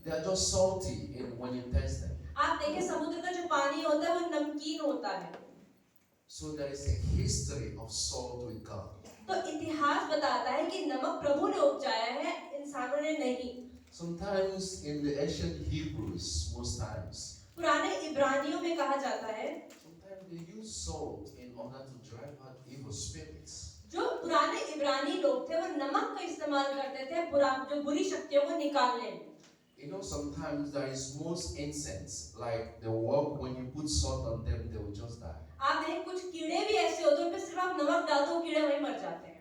they are just salty when you taste them. आप देखें समुद्र का जो पानी होता है वो नमकीन होता है। So there is a history of salt with God. तो इतिहास बताता है कि नमक प्रभु ने उपजाया है, इंसानों ने नहीं। Sometimes in the ancient Hebrews, most times, पुराने इब्रानियों में कहा जाता है, sometimes they use salt in order to drive out evil spirits. जो पुराने इब्रानी लोग थे वो नमक का इस्तेमाल करते थे जो बुरी शक्तियों को निकालने में। You know, sometimes there is most insects, like the worm, when you put salt on them, they will just die. आप देखें कुछ कीड़े भी ऐसे होते हैं उनपे सिर्फ आप नमक डाल दो कीड़े वहीं मर जाते हैं।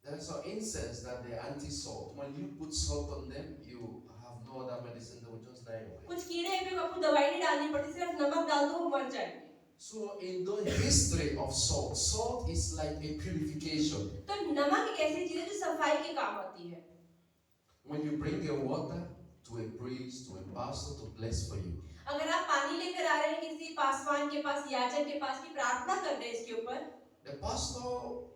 There are some insects that they are anti-salt. When you put salt on them, you have no other medicine; they will just die away. कुछ कीड़े पे आपको दवाई नहीं डालनी पड़ती, सिर्फ नमक डाल दो वो मर जाएंगे। So in the history of salt, salt is like a purification. तो नमक एक ऐसी चीज है जो सफाई के काम आती है। When you bring your water to a priest, to a pastor to bless for you, अगर आप पानी लेकर आ रहे हैं किसी पासवान के पास, याजक के पास की प्रार्थना कर रहे हैं इसके ऊपर, the pastor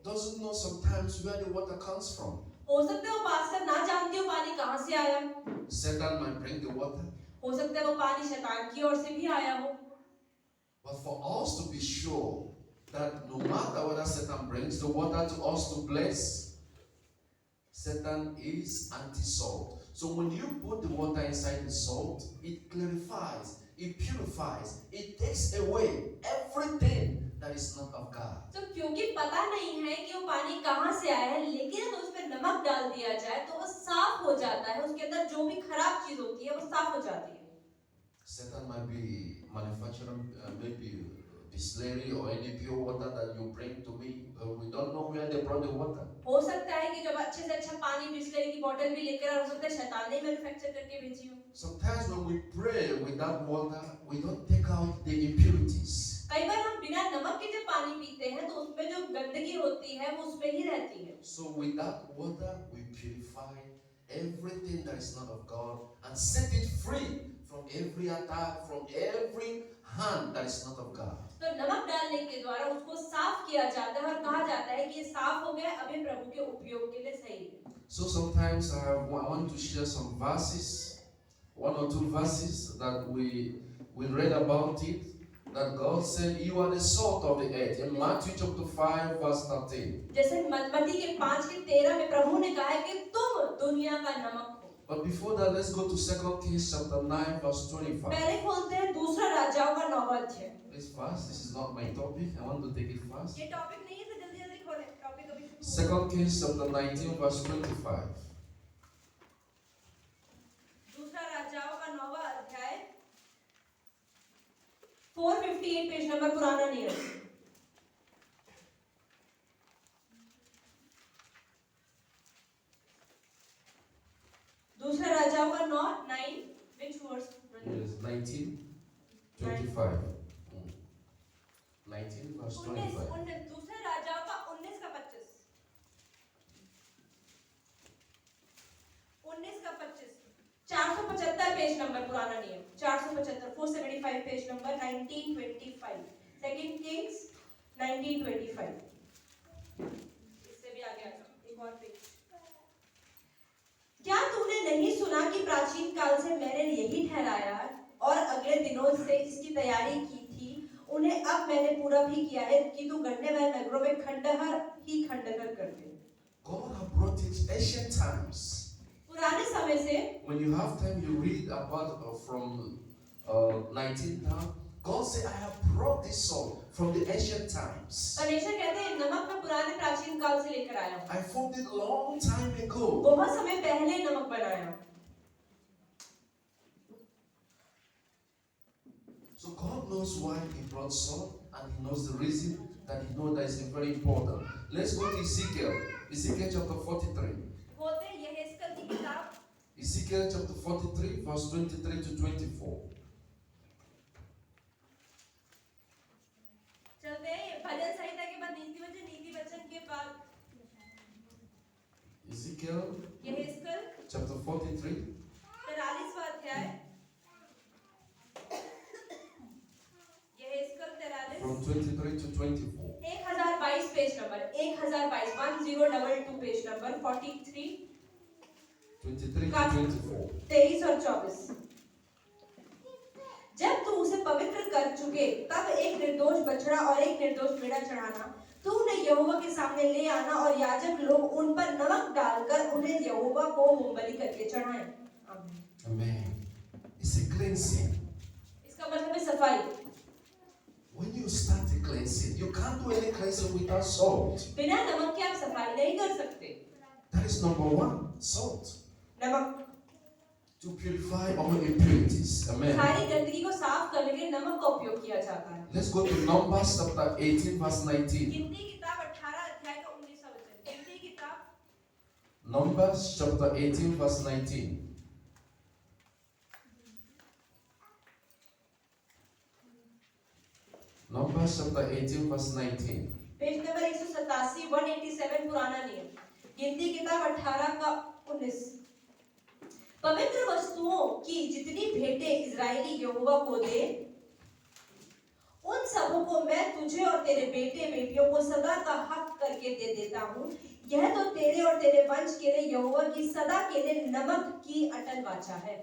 doesn't know sometimes where the water comes from. हो सकता है वो पास्टर ना जानते हो पानी कहाँ से आया। Satan might bring the water. हो सकता है वो पानी शैतान की ओर से भी आया हो। But for us to be sure that no matter whether Satan brings the water to us to bless, Satan is anti-salt. So when you put the water inside the salt, it clarifies, it purifies, it takes away everything that is not of God. तो क्योंकि पता नहीं है कि वो पानी कहाँ से आया है, लेकिन अगर उसमें नमक डाल दिया जाए तो वो साफ हो जाता है, उसके अंदर जो भी खराब चीज होती है वो साफ हो जाती है। Satan might be manufacturing maybe distillery or any pure water that you bring to me. We don't know where they brought the water. हो सकता है कि जब अच्छे से अच्छा पानी बिस्लरी की बोतल भी लेकर आ, हो सकता है शैतान ने मैन्युफैक्चर करके भेजी हो। Sometimes when we pray with that water, we don't take out the impurities. कई बार हम बिना नमक के जब पानी पीते हैं तो उसमें जो गंदगी होती है वो उसमें ही रहती है। So with that water, we purify everything that is not of God and set it free from every attack, from every hand that is not of God. तो नमक डालने के द्वारा उसको साफ किया जाता है और कहा जाता है कि ये साफ हो गया, अब ये प्रभु के उपयोग के लिए सही है। So sometimes I want to share some verses, one or two verses that we read about it, that God said, "You are the salt of the earth." In Matthew chapter 5, verse 13. जैसे मत्ती के 5:13 में प्रभु ने कहा है कि तुम दुनिया का नमक हो। But before that, let's go to 2 Kings chapter 9, verse 25. पहले खोलते हैं दूसरा राजाओं का 9वां अध्याय। Please fast. This is not my topic. I want to take it fast. ये टॉपिक नहीं है तो जल्दी जल्दी खोलें, टॉपिक अभी शुरू 2 Kings chapter 19, verse 25. दूसरा राजाओं का 9वां अध्याय 458 पेज नंबर पुराना नियम। दूसरा राजाओं का 9 which verse? Yes, 19, 25. 19 verse 25. दूसरे राजाओं का 19 का 25। 19 का 25 475 पेज नंबर पुराना नियम 475 475 पेज नंबर 1925 सेकंड किंग्स 1925 इससे भी आगे आता एक और पेज। क्या तूने नहीं सुना कि प्राचीन काल से मैंने यही ठहराया और अगले दिनों से इसकी तैयारी की थी, उन्हें अब मैंने पूरा भी किया है कि तू गढ़ने वाले नगरों में खंडहर ही खंडहर कर दे। God has brought it ancient times. पुराने समय से When you have time, you read about from 19 down. God said, "I have brought this salt from the ancient times." परमेश्वर कहते हैं नमक मैं पुराने प्राचीन काल से लेकर आया हूँ। I formed it long time ago. बहुत समय पहले नमक बनाया। So God knows why He brought salt, and He knows the reason that He knows that is very important. Let's go to Ezekiel. Ezekiel chapter 43. बोलते हैं यहेजकेल की किताब Ezekiel chapter 43, verse 23 to 24. चलते हैं भजन संहिता के बाद नीति वचन के बाद Ezekiel यहेजकेल chapter 43. 43वां अध्याय यहेजकेल 43 From 23 to 24. 1022 page number 1022 1022 page number 43 23 to 24. 23 और 24। जब तू उसे पवित्र कर चुके तब एक निर्दोष बछड़ा और एक निर्दोष मेढ़ा चढ़ाना, तू उन्हें यहोवा के सामने ले आना और याजक लोग उन पर नमक डालकर उन्हें यहोवा को होमबलि करके चढ़ाएं। Amen. It's a cleansing. इसका मतलब है सफाई। When you start a cleansing, you can't do any cleansing without salt. बिना नमक के आप सफाई नहीं कर सकते। That is number one, salt. नमक To purify all impurities. Amen. सारी गंदगी को साफ करने के लिए नमक का उपयोग किया जाता है। Let's go to Numbers chapter 18 verse 19. गिनती किताब 18 अध्याय का 19वां वचन। गिनती किताब Numbers chapter 18 verse 19. Numbers chapter 18 verse 19. Page number 187 187 पुराना नियम। गिनती किताब 18 का 19। पवित्र वस्तुओं की जितनी भेंटें इजरायली यहोवा को दे, उन सबों को मैं तुझे और तेरे बेटे बेटियों को सदा का हक करके दे देता हूँ। यह तो तेरे और तेरे वंश के लिए यहोवा की सदा के लिए नमक की अटल वाचा है।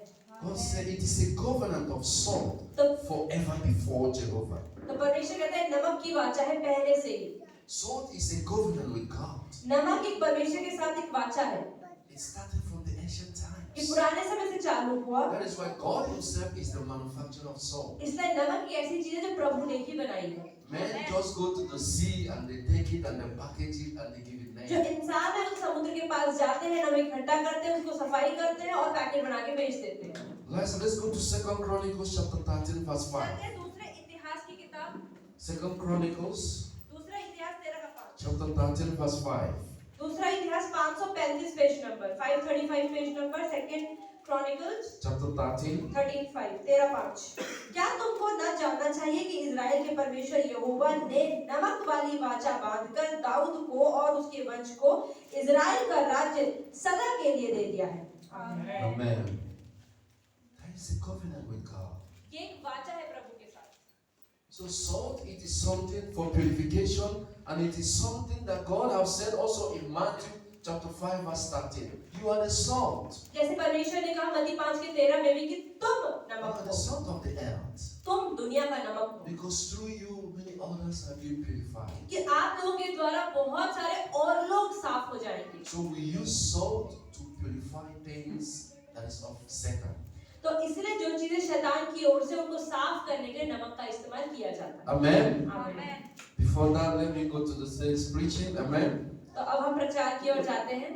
God said it is a covenant of salt forever before Jehovah. तो परमेश्वर कहता है नमक की वाचा है पहले से ही। Salt is a covenant with God. नमक एक परमेश्वर के साथ एक वाचा है। It started from the ancient ये times. पुराने समय से चालू हुआ। That is why God Himself is the manufacturer of salt. इसलिए नमक एक ऐसी चीज है जो प्रभु ने ही बनाई है। Men just go to the sea and they take it and they package it and they give it जो name. इंसान है उस समुद्र के पास जाते हैं, नमक इकट्ठा करते हैं, उसको सफाई करते हैं और पैकेट बना के बेच देते हैं। Let's go to 2 Chronicles chapter 13 verse 5. चलते हैं दूसरे इतिहास की किताब, 2 Chronicles दूसरा इतिहास 13 का 5। chapter 13 verse 5. दूसरा इतिहास 535 page number 535 page number, second chronicles Chapter 13. 13:5 13:5। क्या तुमको न जानना चाहिए कि इजराइल के परमेश्वर यहोवा ने नमक वाली वाचा बांधकर दाऊद को और उसके वंश को इजराइल का राज्य सदा के लिए दे दिया है। Amen. That is a covenant with God. ये एक वाचा है प्रभु के साथ। So salt, it is something for purification, and it is something that God has said also in Matthew chapter 5 verse 13. You are the salt. जैसे परमेश्वर ने कहा मत्ती 5:13 में भी कि तुम You नमक are the हो, salt of the earth. तुम दुनिया का नमक हो। Because through you, many others have been purified. कि आप लोगों के द्वारा बहुत सारे और लोग साफ हो जाएंगे। So we use salt to purify things that is of Satan. तो इसलिए जो चीजें शैतान की ओर से उनको साफ करने के लिए नमक का इस्तेमाल किया जाता है। Amen. आमीन। Before that, let me go to the stage preaching. Amen. तो अब हम प्रचार की ओर जाते हैं।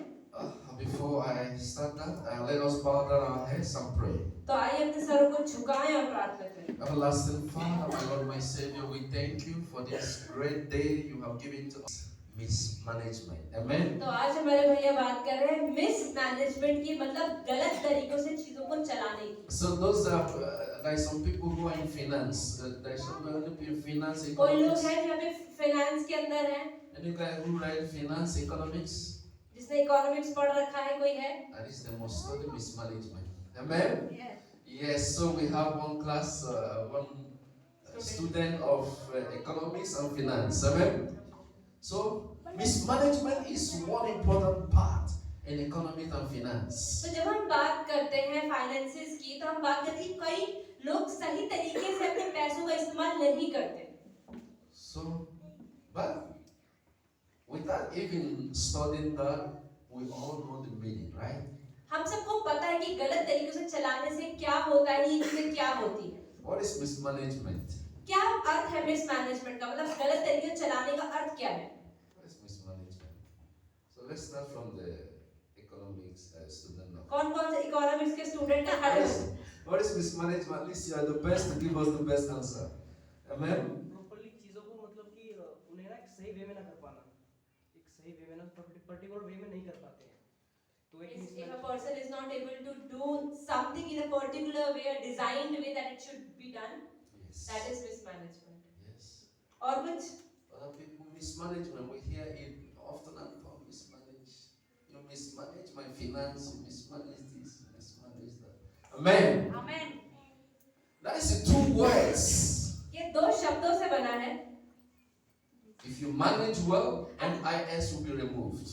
Before I start that, let us bow down our heads and pray. तो आइए अपने सरों को झुकाएं और प्रार्थना करें। Everlasting Father, my Lord, my Savior, we thank you for this great day you have given to us. Mismanagement. Amen. तो आज हमारे भैया बात कर रहे हैं मिस मैनेजमेंट की, मतलब गलत तरीकों से चीजों को चलाने की। So those are like some people who are in finance. There is somebody in finance कोई लोग economics. हैं जहाँ पे फाइनेंस के अंदर हैं, Any guy who write finance economics, जिसने इकोनॉमिक्स पढ़ रखा है, कोई है? that is the most study mismanagement. Amen. Yes. So we have one class, one student of economics and finance. Amen. So mismanagement is one important part in economics and finance. तो जब हम बात करते हैं फाइनेंसेस की, तो हम बात करते हैं कई लोग सही तरीके से अपने पैसों का इस्तेमाल नहीं करते। So, but without even studying that, we all know the meaning, right? हम सबको पता है कि गलत तरीकों से चलाने से क्या होता है, ये चीजें क्या होती है। What is mismanagement? क्या अर्थ है मिसमैनेजमेंट का, मतलब गलत तरीके से चलाने का अर्थ क्या है? What is mismanagement? So let's start from the economics student now. कौन-कौन से इकोनॉमिक्स के स्टूडेंट हैं? What is, what is mismanagement? At least you are the best to give us the best answer. Amen. Properly चीजों को मतलब कि उन्हें ना एक सही वे में ना कर पाना, एक सही वे में ना पर्टिकुलर वे में नहीं कर पाते हैं, तो एक If a person is not able to do something in a particular way, a designed way that it should be done, Yes. that is mismanagement. Yes. और कुछ? Other people mismanagement. We hear it often and often. Mismanage. You mismanage my finance. You mismanage this. You mismanage that. Amen. Amen. That is the two words. ये दो शब्दों से बना है। If you manage well, MIS will be removed.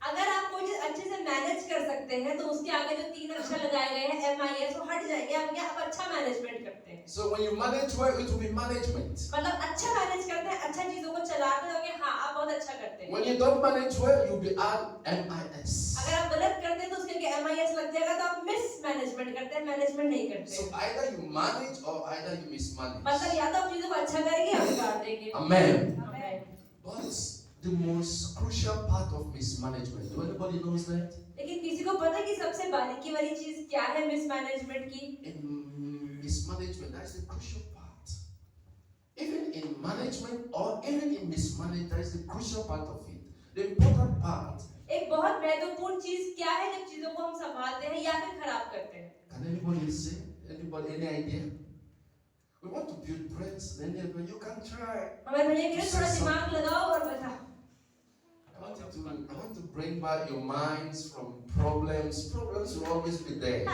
अगर आप कोई चीज अच्छे से मैनेज कर सकते हैं तो उसके आगे जो 3 अक्षर लगाए गए हैं MIS वो हट जाएंगे। आप अच्छा मैनेजमेंट करते हैं। So when you manage well, it will be management. मतलब अच्छा मैनेज करते हैं, अच्छा चीजों को चलाते होंगे, हाँ आप बहुत अच्छा करते हैं। When you don't manage well, you'll be MIS. अगर आप गलत करते हैं तो उसके आगे MIS लग जाएगा तो आप मिस मैनेजमेंट करते हैं, मैनेजमेंट नहीं करते। So either you manage or either you mismanage. मतलब या तो आप चीजों को अच्छा करेंगे या बिगाड़ देंगे। Amen. Amen. But the most crucial part of mismanagement, do anybody knows that? लेकिन किसी को पता है कि सबसे बारीकी वाली चीज क्या है मिसमैनेजमेंट की? In mismanagement, that's the crucial part. Even in management or even in mismanagement, that's the crucial part of it. The important part. एक बहुत महत्वपूर्ण चीज क्या है जब चीजों को हम संभालते हैं या फिर खराब करते हैं? Can anybody say? Anybody, any idea? We want to build brains, then you can try. हमारे भैया कह रहे थोड़ा दिमाग लगाओ और बताओ। I want to bring back your minds from problems. Problems will always be there.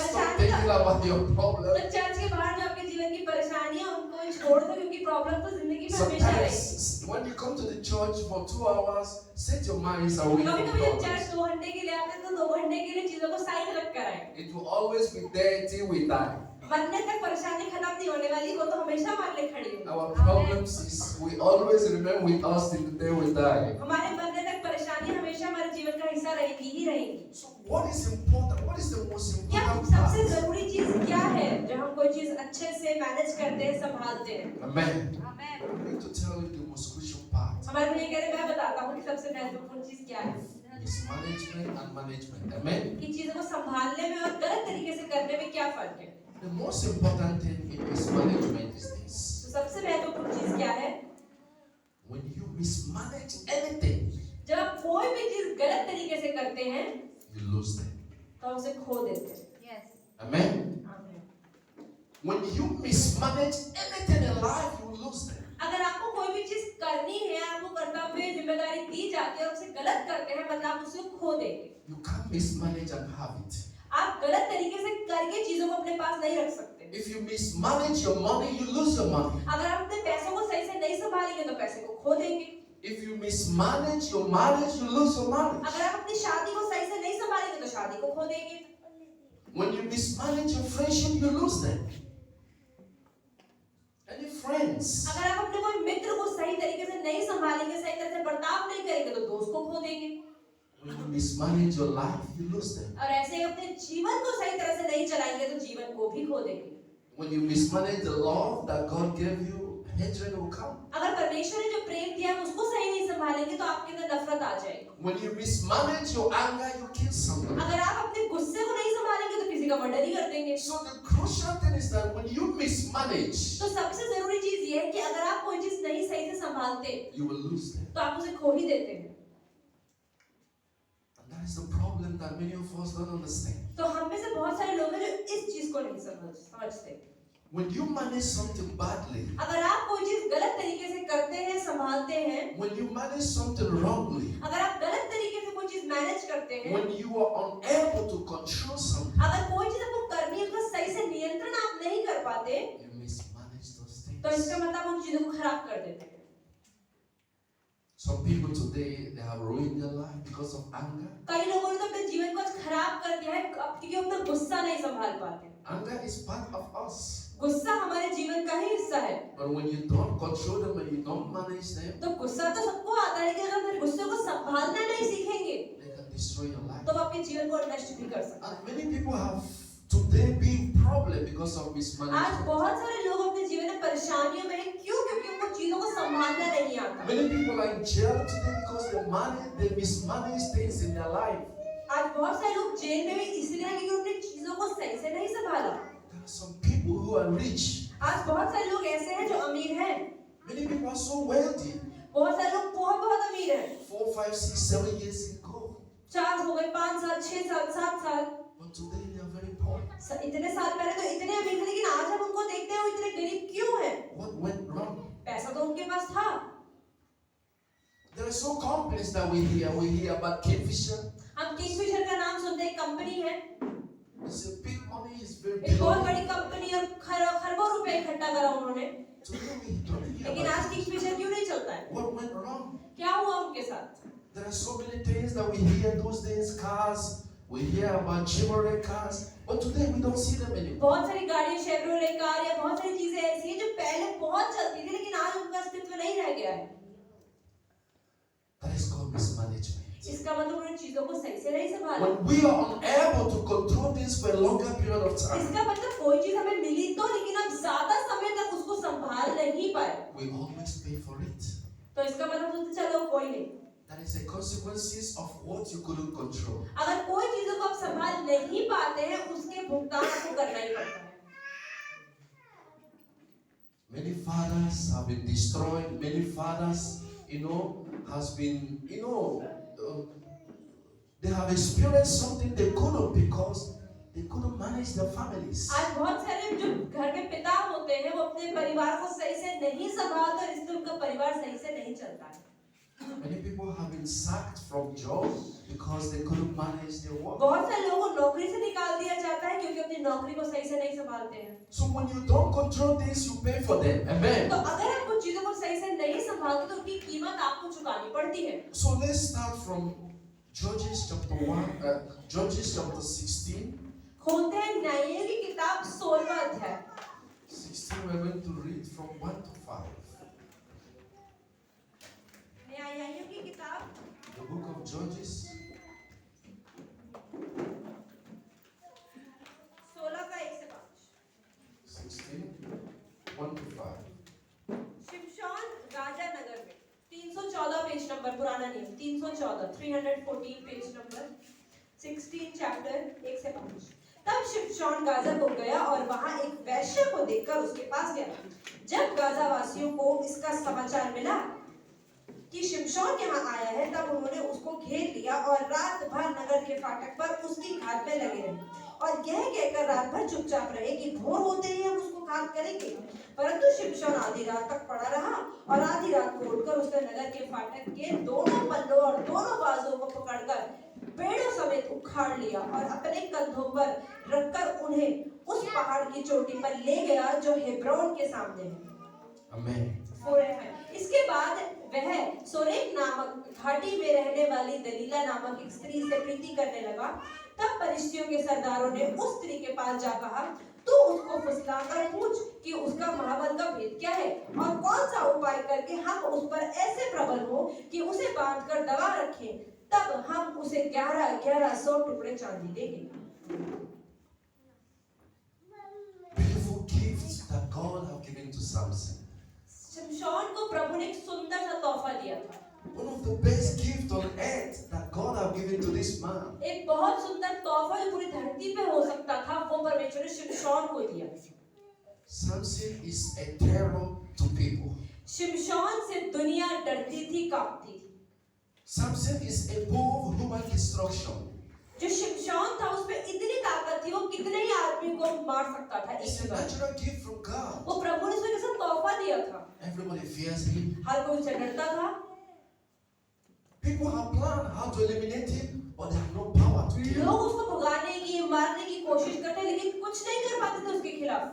Stop thinking about your तो problems. चर्च के बाहर जो आपके जीवन की परेशानियां उनको छोड़ दो क्योंकि प्रॉब्लम तो जिंदगी में हमेशा रहेगी। Sometimes when you come to the church for 2 hours, set your minds away from कभी-कभी जब problems. चर्च 2 घंटे के लिए आते हैं तो 2 घंटे के लिए चीजों को साइड रख कर आए। It will always be there till we die. मरने तक परेशानी खत्म नहीं होने वाली, वो तो हमेशा हमारे लिए खड़ी होगी। Our problems is we always remain with us till the day we die. हमारे मरने तक परेशानी हमेशा हमारे जीवन का हिस्सा रहेगी ही रहेगी। So what is important? What is the most क्या important सबसे part? जरूरी चीज क्या है जब हम कोई चीज अच्छे से मैनेज करते हैं, संभालते हैं? Amen. I'm going to tell you the most crucial part. हमारे भैया कह रहे मैं बताता हूँ कि सबसे महत्वपूर्ण चीज क्या है। Is management and management. Amen. कि चीजों को संभालने में और गलत तरीके से करने में क्या फर्क है? The most important thing in mismanagement is this. तो सबसे महत्वपूर्ण चीज क्या है? When you mismanage anything, जब आप कोई भी चीज गलत तरीके से करते हैं you lose them. तो हम उसे खो देते हैं। Amen. आमीन। When you mismanage anything in life, you lose them. अगर आपको कोई भी चीज करनी है, आपको कर्तव्य जिम्मेदारी दी जाती है और उसे गलत करते हैं मतलब आप उसे खो देंगे। You can't mismanage and have it. आप गलत तरीके से करके चीजों को अपने पास नहीं रख सकते। If you mismanage your money, you lose your money. अगर आप अपने पैसों को सही से नहीं संभालेंगे तो पैसे को खो देंगे। If you mismanage your marriage, you lose your marriage. अगर आप अपनी शादी को सही से नहीं संभालेंगे तो शादी को खो देंगे। When you mismanage your friendship, you lose them. Any friends? अगर आप अपने कोई मित्र को सही तरीके से नहीं संभालेंगे, सही तरह से बर्ताव नहीं करेंगे तो दोस्त को खो देंगे। When you mismanage your life, you lose them. और ऐसे ही अपने जीवन को सही तरह से नहीं चलाएंगे तो जीवन को भी खो देंगे। When you mismanage the love that God gave you, hatred will come. अगर परमेश्वर ने जो प्रेम दिया है उसको सही नहीं संभालेंगे तो आपके अंदर नफरत आ जाएगी। When you mismanage your anger, you kill someone. अगर आप अपने गुस्से को नहीं संभालेंगे तो किसी का मर्डर ही कर देंगे। So the crucial thing is that when you mismanage, तो सबसे जरूरी चीज ये है कि अगर आप कोई चीज नहीं सही से संभालते you will lose them. तो आप उसे खो ही देते हैं। And that is the problem that many of us don't understand. तो हम में से बहुत सारे लोग हैं जो इस चीज को नहीं समझते। When you manage something badly, अगर आप कोई चीज गलत तरीके से करते हैं, संभालते हैं, when you manage something wrongly, अगर आप गलत तरीके से कोई चीज मैनेज करते हैं, when you are unable to control something, अगर कोई चीज आपको करनी है उसका सही से नियंत्रण आप नहीं कर पाते you mismanage those तो things. इसका मतलब उन चीजों को खराब कर देते हैं। Some people today, they have ruined their life because of anger. कई लोगों ने तो अपने जीवन को आज खराब कर दिया है क्योंकि अपना गुस्सा नहीं संभाल पाते। Anger is part of us. गुस्सा हमारे जीवन का ही हिस्सा है। But when you don't control them and you don't manage them, तो गुस्सा तो सबको आता है लेकिन अगर हम गुस्से को संभालना नहीं सीखेंगे they can destroy your life. तो वो आपके जीवन को नष्ट भी कर सकते हैं। And many people have today been problem because of आज mismanagement. बहुत सारे लोग अपने जीवन में परेशानियों में हैं क्यों? क्योंकि उनको चीजों को संभालना नहीं आता। Many people are in jail today because they mismanage things in their life. आज बहुत सारे लोग जेल में भी इसलिए हैं क्योंकि उन्होंने चीजों को सही से नहीं संभाला। There are some people who are rich. आज बहुत सारे लोग ऐसे हैं जो अमीर हैं। Many people are so wealthy. बहुत सारे लोग बहुत अमीर हैं। 4, 5, 6, 7 years ago. 4 हो गए, 5 साल, 6 साल, 7 साल। But today they are very poor. इतने साल पहले तो इतने अमीर थे लेकिन आज हम उनको देखते हैं वो इतने गरीब क्यों हैं? What went wrong? पैसा तो उनके पास था। There are so companies that we hear about Kingfisher. हम किंगफिशर का नाम सुनते हैं, कंपनी है। It's a big money, it's very एक big. बहुत बड़ी कंपनी और खरबों रुपए इकट्ठा करा उन्होंने। Today we don't hear लेकिन about आज it. किंगफिशर क्यों नहीं चलता है? What went wrong? क्या हुआ उनके साथ? There are so many things that we hear those days, cars We hear about Chevrolet cars, but today we don't see them anymore. बहुत सारी गाड़ियां, शेवरोले कार या बहुत सारी चीजें ऐसी हैं जो पहले बहुत चलती थी लेकिन आज उनका अस्तित्व नहीं रह गया है। That is called mismanagement. इसका मतलब उन्होंने चीजों को सही से नहीं संभाला। When we are unable to control this for a longer period of time, इसका मतलब कोई चीज हमें मिली तो लेकिन हम ज्यादा समय तक उसको संभाल नहीं पाए, we always pay for it. तो इसका मतलब सोचते चलो कोई नहीं। That is the consequences of what you couldn't control. अगर कोई चीजों को आप संभाल नहीं पाते हैं उसके भुगतान आपको करना ही पड़ता है। Many fathers have been destroyed. Many fathers, has been, they have experienced something they couldn't because they couldn't manage their families. आज बहुत सारे जो घर के पिता होते हैं वो अपने परिवार को सही से नहीं संभालते और इसलिए उनका परिवार सही से नहीं चलता है। Many people have been sacked from jobs because they couldn't manage their work. बहुत सारे लोगों को नौकरी से निकाल दिया जाता है क्योंकि अपनी नौकरी को सही से नहीं संभालते हैं। So when you don't control things, you pay for them. Amen. तो अगर आप कुछ चीजों को सही से नहीं संभालते तो उनकी कीमत आपको चुकानी पड़ती है। So let's start from Judges chapter 16. खोलते हैं न्यायों की किताब 16वां अध्याय। 16, we're going to read from 1 to 5. न्यायों की किताब The book of Judges, 16 का 1 से 5। 16, 1 to 5. शिमशोन राजा नगर में 314 पेज नंबर, पुराना नियम 314, 314 पेज नंबर 16 चैप्टर 1 से 5। तब शिमशोन गाजा को गया और वहां एक वैश्य को देखकर उसके पास गया। जब गाजा वासियों को इसका समाचार मिला कि शिमशोन यहाँ आया है तब उन्होंने उसको घेर लिया और रात भर नगर के फाटक पर उसकी घात में लगे रहे और यह कहकर रात भर चुपचाप रहे कि भोर होते ही हम उसको घात करेंगे। परंतु शिमशोन आधी रात तक पड़ा रहा और आधी रात को उठकर उसने नगर के फाटक के दोनों पल्लों और दोनों बाजुओं को पकड़कर पेड़ों समेत उखाड़ लिया और अपने कंधों पर रखकर उन्हें उस पहाड़ की चोटी पर ले गया जो हेब्रोन के सामने है। Amen. इसके बाद वह सोरेक नामक घाटी में रहने वाली दलीला नामक एक स्त्री से प्रीति करने लगा। तब परिश्तियों के सरदारों ने उस स्त्री के पास जा कहा, तू उसको फुसलाकर पूछ कि उसका महाबल का भेद क्या है और कौन सा उपाय करके हम उस पर ऐसे प्रबल हो कि उसे बांधकर दबा रखें, तब हम उसे 1100 टुकड़े चांदी देंगे। Beautiful gifts that God have given to Samson. शिमशोन को प्रभु ने एक सुंदर सा तोहफा दिया था। One of the best gifts on earth that God have given to this man. एक बहुत सुंदर तोहफा जो पूरी धरती पे हो सकता था वो परमेश्वर ने शिमशोन को दिया। Samson is a terror to people. शिमशोन से दुनिया डरती थी, कांपती थी। Samson is above human destruction. जो शिमशोन था उसमें इतनी ताकत थी वो कितने ही आदमी को मार सकता था। It's a natural gift from God. वो प्रभु ने उसको कैसा तोहफा दिया था। Everybody fears him. हर कोई उससे डरता था। People have planned how to eliminate him, but they have no power to kill him. लोग उसको भगाने की, मारने की कोशिश करते लेकिन कुछ नहीं कर पाते थे उसके खिलाफ।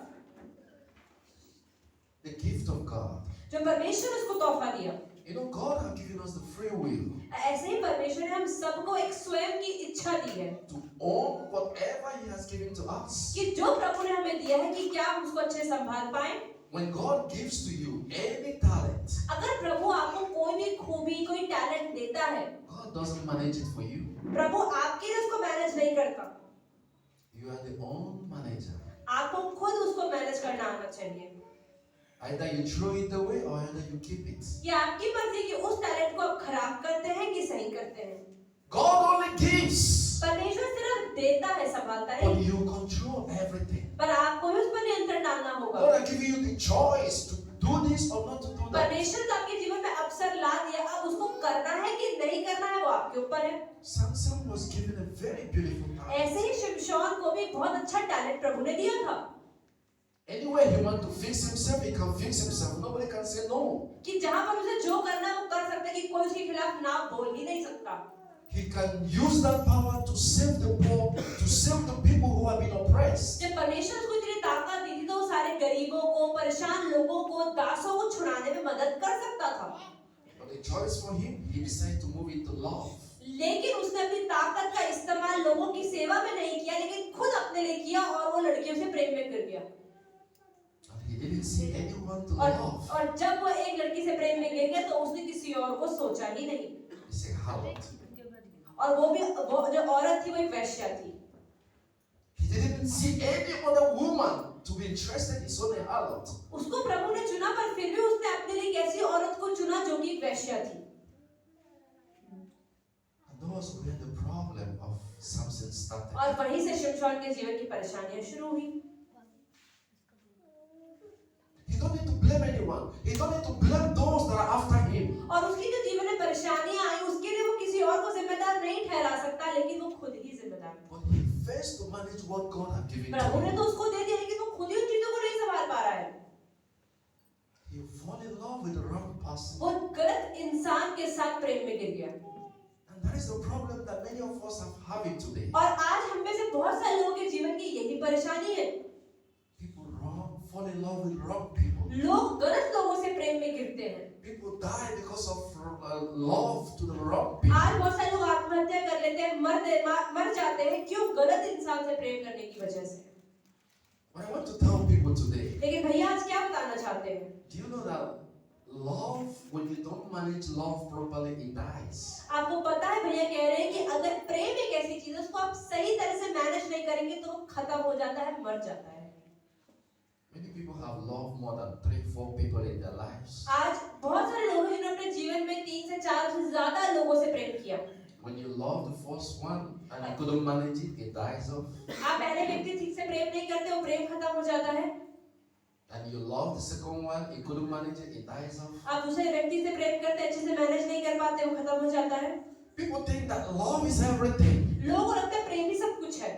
The gift of God. जो परमेश्वर ने उसको तोहफा दिया। God has given us the free will ऐसे ही परमेश्वर ने हम सबको एक स्वयं की इच्छा दी है to own whatever He has given to us. कि जो प्रभु ने हमें दिया है कि क्या हम उसको अच्छे संभाल पाए। When God gives to you any talent, अगर प्रभु आपको कोई भी खूबी, कोई टैलेंट देता है, God doesn't manage it for you. प्रभु आपके लिए उसको मैनेज नहीं करता। You are the own manager. आपको खुद उसको मैनेज करना आना चाहिए। Either you throw it away or either you keep it. ये आपकी मर्जी कि उस टैलेंट को आप खराब करते हैं कि सही करते हैं। God only gives, परमेश्वर सिर्फ देता है, संभालता but नहीं। you control everything. पर आपको ही उस पर नियंत्रण डालना होगा। God has given you the choice to do this or not to do that. परमेश्वर ने आपके जीवन में अवसर ला दिया, अब उसको करना है कि नहीं करना है वो आपके ऊपर है। Samson was given a very beautiful talent. ऐसे ही शिमशोन को भी बहुत अच्छा टैलेंट प्रभु ने दिया था Anywhere he wants to fix himself, he can fix himself. Nobody can say no. कि जहां पर उसे जो करना है वो कर सकता है, कि कोई उसके खिलाफ ना बोल ही नहीं सकता। He can use that power to save the poor, to save the people who have been oppressed. जब परमेश्वर उसको इतनी ताकत दी थी तो वो सारे गरीबों को, परेशान लोगों को, दासों को छुड़ाने में मदद कर सकता था। But the choice for him, he decided to move into love. लेकिन उसने अपनी ताकत का इस्तेमाल लोगों की सेवा में नहीं किया, लेकिन खुद अपने लिए किया और वो लड़कियों से प्रेम में गिर गया। And he didn't see anyone to और love. और जब वो एक लड़की से प्रेम में गिर गया तो उसने किसी और को सोचा ही नहीं। He's a harlot. और वो जो औरत थी वो एक वेश्या थी। He didn't see any other woman to be interested. He saw a harlot. उसको प्रभु ने चुना, पर फिर भी उसने अपने लिए एक ऐसी औरत को चुना जो कि एक वेश्या थी। And that was where the problem of Samson started. और वहीं से शिमशोन के जीवन की परेशानियां शुरू हुई। He don't need to blame anyone. He don't need to blame those that are after him. और उसकी जो जीवन में परेशानियां आई उसके लिए वो किसी और को जिम्मेदार नहीं ठहरा सकता, लेकिन वो खुद ही जिम्मेदार है। But he faced to manage what God had given to प्रभु ने him. तो उसको दे दिया, लेकिन वो खुद ही उन चीजों को नहीं संभाल पा रहा है। He fall in love with the wrong person. वो गलत इंसान के साथ प्रेम में गिर गया। And that is the problem that many of us are having today. और आज हम में से बहुत सारे लोगों के जीवन की यही परेशानी है। People fall in love with wrong people. लोग गलत लोगों से प्रेम में गिरते हैं। People die because of love to the wrong people. आज बहुत सारे लोग आत्महत्या कर लेते हैं, मर जाते हैं, क्यों? गलत इंसान से प्रेम करने की वजह से। But I want to tell people today, लेकिन भैया आज क्या बताना चाहते हैं? do you know that love, when you don't manage love properly, it dies. आपको पता है, भैया कह रहे हैं कि अगर प्रेम एक ऐसी चीज है उसको आप सही तरह से मैनेज नहीं करेंगे तो वो खत्म हो जाता है, मर जाता है। Many people have loved more than 3-4 people in their lives. आज बहुत सारे लोग हैं जिन्होंने अपने जीवन में 3 से 4 से ज्यादा लोगों से प्रेम किया। When you love the first one and you couldn't manage it, it dies off. आप पहले व्यक्ति ठीक से प्रेम नहीं करते, वो प्रेम खत्म हो जाता है। And you love the second one, you couldn't manage it, it dies off. आप दूसरे व्यक्ति से प्रेम करते, अच्छे से मैनेज नहीं कर पाते, वो खत्म हो जाता है। People think that love is everything. लोगों को लगता है प्रेम ही सब कुछ है।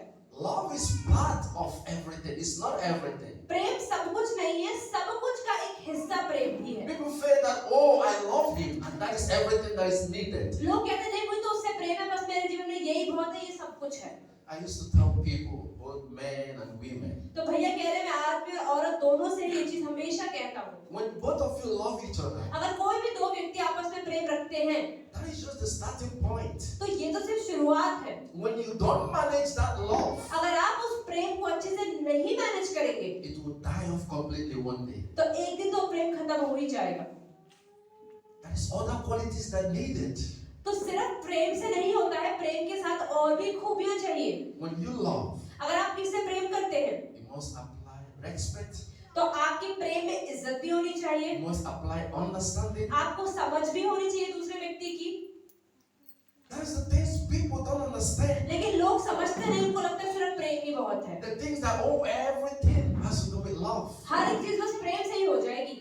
Love is part of everything. It's not everything. प्रेम सब कुछ नहीं है, सब कुछ का एक हिस्सा प्रेम भी है। People feel that, oh, I love him, and that is everything that is needed. लोग कहते हैं नहीं, मुझे तो उससे प्रेम है, बस मेरे जीवन में यही बहुत है, ये सब कुछ है। I used to tell people, both men and women, तो भैया कह रहे हैं मैं आदमी और औरत दोनों से ये चीज हमेशा कहता हूँ, when both of you love each other, अगर कोई भी दो व्यक्ति आपस में प्रेम रखते हैं that is just the starting point. तो ये तो सिर्फ शुरुआत है। When you don't manage that love, अगर आप उस प्रेम को अच्छे से नहीं मैनेज करेंगे it will die off completely one day. तो एक दिन तो प्रेम खत्म हो ही जाएगा। There is other qualities that needed. तो सिर्फ प्रेम से नहीं होता है, प्रेम के साथ और भी खूबियां चाहिए। When you love, अगर आप किससे प्रेम करते हैं you must apply respect, तो आपके प्रेम में इज्जत भी होनी चाहिए, you must apply understanding. आपको समझ भी होनी चाहिए दूसरे व्यक्ति की। That is the things people don't understand. लेकिन लोग समझते नहीं, उनको लगता है सिर्फ प्रेम ही बहुत है। The things that, oh, everything has to do with love. हर एक चीज बस प्रेम से ही हो जाएगी।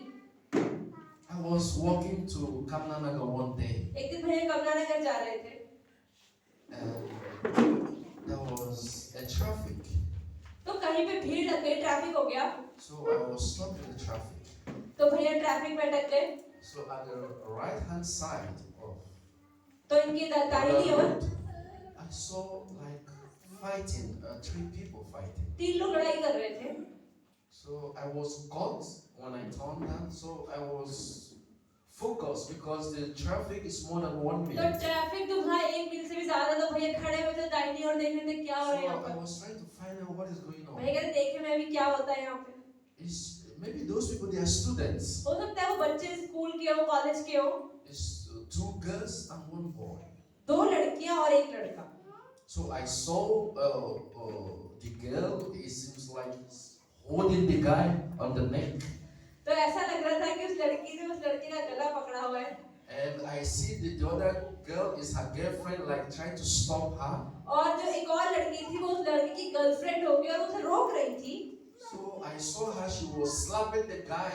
I was walking to Kamnanagar one day, एक दिन भैया कमलानगर जा रहे थे, and there was a traffic. तो कहीं पे भीड़ लग गई, ट्रैफिक हो गया, So I was stuck in the traffic. तो भैया ट्रैफिक में अटक गए। So at the right hand side of तो इनकी दाहिनी the ore road, I saw like fighting, 3 people fighting. 3 लोग लड़ाई कर रहे थे। So I was caught when I turned down. So I was focused because the traffic is more than 1 तो minute. Traffic तो था 1 मील से भी ज्यादा, तो भैया खड़े हुए थे दाहिनी ओर देख रहे थे क्या हो रहा है यहाँ So I पर। was trying to find out what is going on. भैया कहते देखे मैं अभी क्या होता है यहाँ पे। Maybe those people, they are students. हो सकता है वो बच्चे स्कूल के हो, कॉलेज के हो। It's 2 girls and 1 boy. 2 लड़कियां और 1 लड़का। So I saw the girl. It seems like he's holding the guy on the neck, तो ऐसा लग रहा था कि उस लड़की ने उस लड़के का गला पकड़ा हुआ है। and I see the other girl is her girlfriend, like trying to stop her. और जो एक और लड़की थी वो उस लड़के की गर्लफ्रेंड होगी और उसे रोक रही थी। So I saw her. She was slapping the guy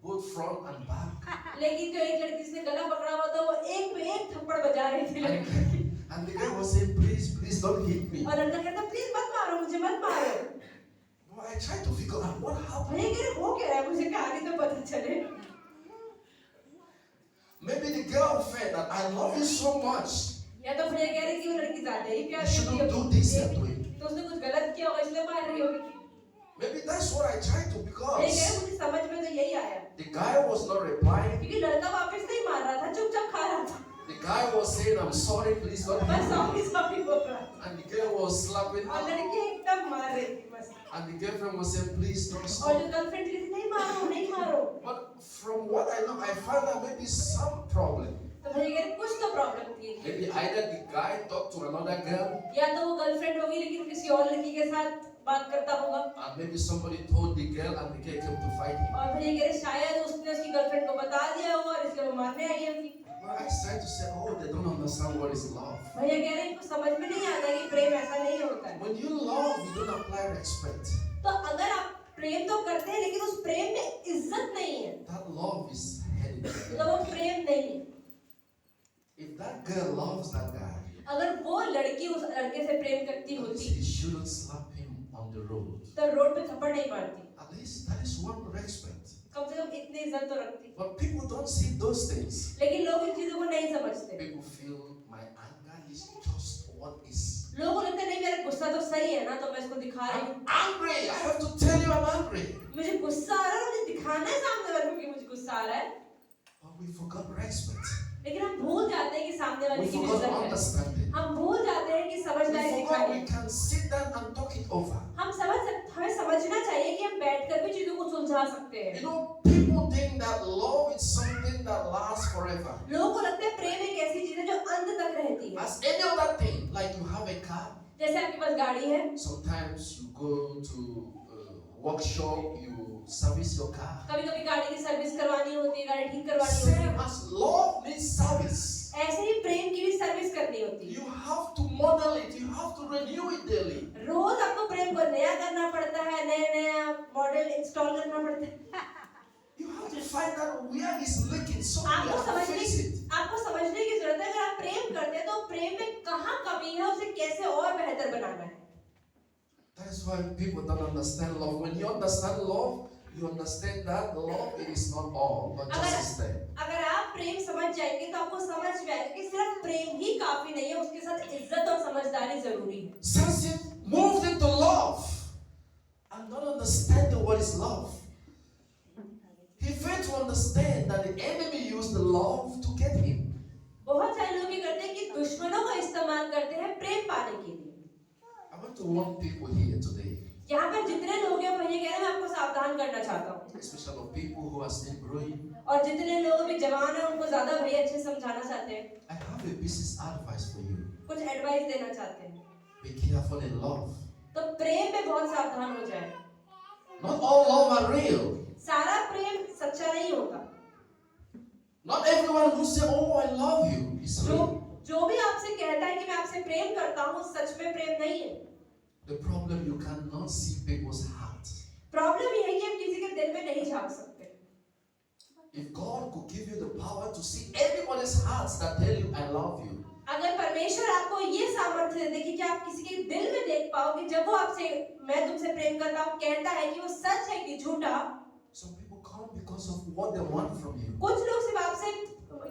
both front and back. लेकिन जो एक लड़की से गला पकड़ा हुआ था वो एक पे एक थप्पड़ बजा रही थी लड़की को। And the guy was saying, please, please don't hit me. और लड़का कहता प्लीज मत मारो मुझे, मत मारो। No, I tried to figure out what happened. भैया कह रहे हो क्या है, मुझे कहानी तो पता चले। Maybe the girl felt that I love you so much. या तो भैया कह रहे कि वो लड़की ज्यादा ही प्यार You करती shouldn't do this है, and do it. तो उसने कुछ गलत किया होगा इसलिए मार रही होगी। Maybe that's what I tried to, भैया कह रहे because मुझे समझ में तो यही आया, the guy was not replying. क्योंकि लड़का वापस नहीं मार रहा था, चुपचाप खा रहा था। The guy was saying, I'm sorry, please don't बस hit me. सॉरी सॉरी बोल रहा था And the girl was slapping और her. लड़की एकदम मार रही थी बस And the girlfriend was saying, please don't और stop. जो गर्लफ्रेंड थी नहीं मारो नहीं मारो But from what I know, I found out maybe some problem. तो भैया कह रहे कुछ तो प्रॉब्लम थी Maybe either the guy talked to another girl, या तो वो गर्लफ्रेंड होगी लेकिन किसी और लड़की के साथ बात करता होगा and maybe somebody told the girl and the girl came to fight him. और भैया कह रहे शायद उसने उसकी गर्लफ्रेंड को बता दिया होगा और इसलिए वो मारने आई होगी Well, I started to say, oh, they don't understand what is love. भैया कह रहे इनको समझ में नहीं आता कि प्रेम ऐसा नहीं होता है When you love, you don't apply respect. तो अगर आप प्रेम तो करते हैं लेकिन उस प्रेम में इज्जत नहीं है That love is heading तो वो प्रेम नहीं है If that girl loves that guy, अगर वो लड़की उस लड़के से प्रेम करती होती she shouldn't slap him on the road. तो रोड पे थप्पड़ नहीं मारती At least that is one respect. कम से कम इतनी इज्जत तो रखती But people don't see those things. लेकिन लोग इन चीजों को नहीं समझते People feel my anger is just what is. लोगों को लगता है नहीं मेरा गुस्सा तो सही है ना तो मैं इसको दिखा रही हूँ I'm angry. I have to tell you I'm angry. मुझे गुस्सा आ रहा है मुझे दिखाना है सामने वाले को कि मुझे गुस्सा आ रहा है But we forgot respect. लेकिन हम भूल जाते हैं कि सामने वाले We की भी forgot इज्जत है understanding. हम भूल जाते हैं कि We समझदारी forgot दिखानी we है can sit down and talk it over. हमें समझना चाहिए कि हम बैठकर भी चीजों को सुलझा सकते हैं You know, people think that love is something that lasts forever. लोगों को लगता है प्रेम एक ऐसी चीज है जो अंत तक रहती है As any other thing, like you have a car, जैसे आपके पास गाड़ी है sometimes you go to a workshop, you service your car. कभी कभी गाड़ी की सर्विस करवानी होती है गाड़ी ठीक करवानी होती Same है as love needs service. ऐसे ही प्रेम की भी सर्विस करनी होती है You have to model it, you have to renew it daily. रोज आपको प्रेम को नया करना पड़ता है नया मॉडल इंस्टॉल करना पड़ता है You have to find out where it's leaking so you आपको have to fix it. समझने की जरूरत है अगर आप प्रेम करते हैं तो प्रेम में कहाँ कमी है उसे कैसे और बेहतर बनाना है That is why people don't understand love. When you understand love, you understand that love it is not all, but just a step. अगर आप प्रेम समझ जाएंगे तो आपको समझ में आएगा कि सिर्फ प्रेम ही काफी नहीं है उसके साथ इज्जत और समझदारी जरूरी है Samson moved into love and not understanding what is love. He failed to understand that the enemy used the love to get him. बहुत सारे लोग ये करते हैं कि दुश्मनों का इस्तेमाल करते हैं प्रेम पाने के लिए I want to warn people here today, यहाँ पर जितने लोग हैं भैया कह रहे हैं मैं आपको सावधान करना चाहता हूँ especially of people who are still growing. और जितने लोग अभी जवान हैं उनको ज्यादा भैया अच्छे से समझाना चाहते हैं I have a business advice for you. कुछ एडवाइस देना चाहते हैं Be careful in love. तो प्रेम में बहुत सावधान हो जाए Not all love are real. सारा प्रेम सच्चा नहीं होता Not everyone who say, "Oh, I love you," is real. जो भी आपसे कहता है कि मैं आपसे प्रेम करता हूँ सच में प्रेम नहीं है The problem you cannot see people's hearts. Problem ये है कि हम किसी के दिल में नहीं झांक सकते If God could give you the power to see everybody's hearts that tell you, "I love you," अगर परमेश्वर आपको ये सामर्थ्य दे कि आप किसी के दिल में देख पाओ कि जब वो आपसे मैं तुमसे प्रेम करता हूँ कहता है कि वो सच है कि झूठा some people come because of what they want from you. कुछ लोग सिर्फ आपसे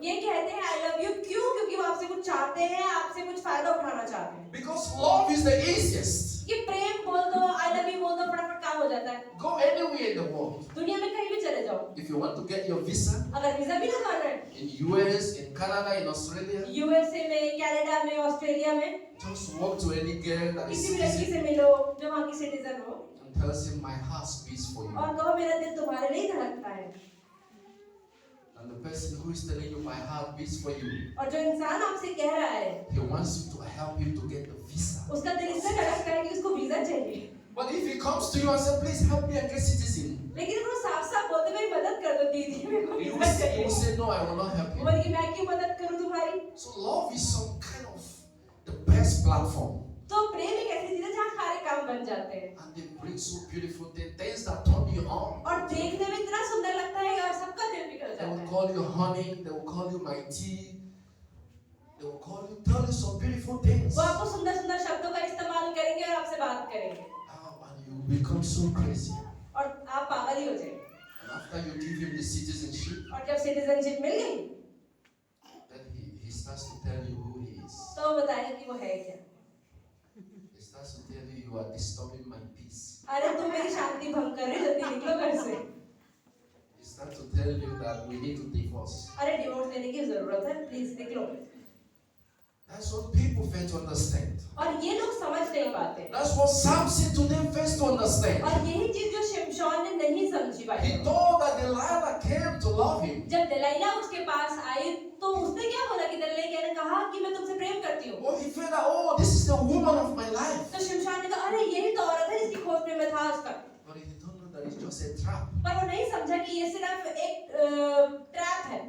ये कहते हैं आई लव यू क्यों क्योंकि वो आपसे कुछ चाहते हैं आपसे कुछ फायदा उठाना चाहते हैं Because love is the easiest. कि प्रेम बोल दो आई लव यू बोल दो फटाफट काम हो जाता है Go anywhere in the world. दुनिया में कहीं भी चले जाओ If you want to get your visa अगर वीजा भी लगाना है in US, in Canada, in Australia, USA में कनाडा में ऑस्ट्रेलिया में just walk to any girl that is किसी भी लड़की busy से मिलो जो वहाँ की सिटीजन हो and tells him, "My heart beats for you." और कहो मेरा दिल तुम्हारे लिए धड़कता है And the person who is telling you, "My heart beats for you," और जो इंसान आपसे कह रहा है he wants you to help him to get the visa. उसका दिल इससे धड़कता है कि उसको वीजा चाहिए But if he comes to you and says, "Please help me and get citizen," लेकिन वो साफ साफ बोलते मेरी मदद कर दो दीदी मेरे को you वीजा will चाहिए say, "No, I will not help वो you." बोलेगी मैं क्यों मदद करूं तुम्हारी So love is some kind of the best platform, तो प्रेम एक ऐसी चीज है जहाँ सारे काम बन जाते हैं and they bring so beautiful things that turn you on. और देखने में इतना सुंदर लगता है और सबका दिल बिगड़ They जाता will है call you honey. They will call you my tea. They will call you, tell you some beautiful things. वो आपको सुंदर सुंदर शब्दों का इस्तेमाल करेंगे और आपसे बात करेंगे And you become so crazy. और आप पागल ही हो जाएंगे And after you give him the citizenship, और जब सिटीजनशिप मिल गई then he starts to tell you who he is. तो वो बताएगा कि वो है क्या He starts to tell you, "You are disturbing my peace." अरे तुम मेरी शांति भंग कर रहे हो जल्दी निकलो घर से He start to tell you that we need to divorce. अरे डिवोर्स लेने की जरूरत है, प्लीज निकलो। That's what people fail to understand. और ये लोग समझ नहीं पाते। That's what Samson today fails to understand. और यही चीज जो शिमशोन ने नहीं समझी पाई। He thought that Delilah came to love him. जब दलाइला उसके पास आई तो उसने क्या बोला कि दलाइला ने कहा कि मैं तुमसे प्रेम करती हूँ। Oh, he felt that, oh, this is the woman of my life. तो शिमशोन ने कहा अरे यही तो औरत है जिसकी खोज में मैं था आज तक। But he don't know that it's just a trap. पर वो नहीं समझा कि ये सिर्फ एक ट्रैप है।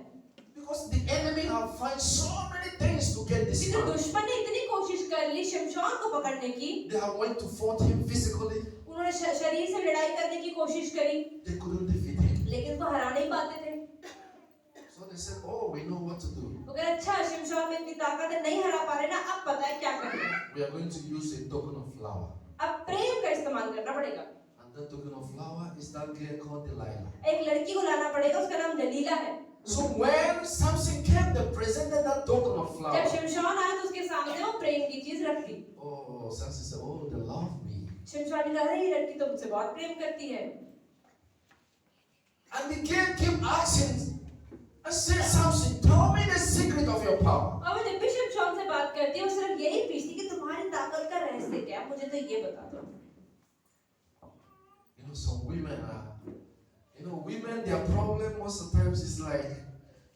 Because the enemy have found so many things to get this क्योंकि man. दुश्मन ने इतनी कोशिश कर ली शिमशोन को पकड़ने की। They have went to fight him physically. उन्होंने शरीर से लड़ाई करने की कोशिश करी, They couldn't defeat him. लेकिन उसको हरा नहीं पाते थे। So they said, oh, we know what to do. वो कह रहे अच्छा शिमशोन में इतनी ताकत है, नहीं हरा पा रहे ना, अब पता है क्या करना है। We are going to use a token of flour. अब प्रेम का इस्तेमाल करना पड़ेगा। And that token of flour is that girl called Delilah. एक लड़की को लाना पड़ेगा, उसका नाम दलीला है। So when Samson came, they presented that token of जब flour. शिमशोन आया तो उसके सामने वो प्रेम की चीज रख दी। Oh, Samson said, oh, they love me. शिमशोन ने कहा अरे ये लड़की तो मुझसे बहुत प्रेम करती है। And the girl kept asking, I said, Samson, tell me the secret of your power. और वो जब भी शिमशोन से बात करती है वो सिर्फ यही पूछती कि तुम्हारी ताकत का रहस्य क्या है, मुझे तो ये बता दो। You know, some women are, women, their problem most of the times is like,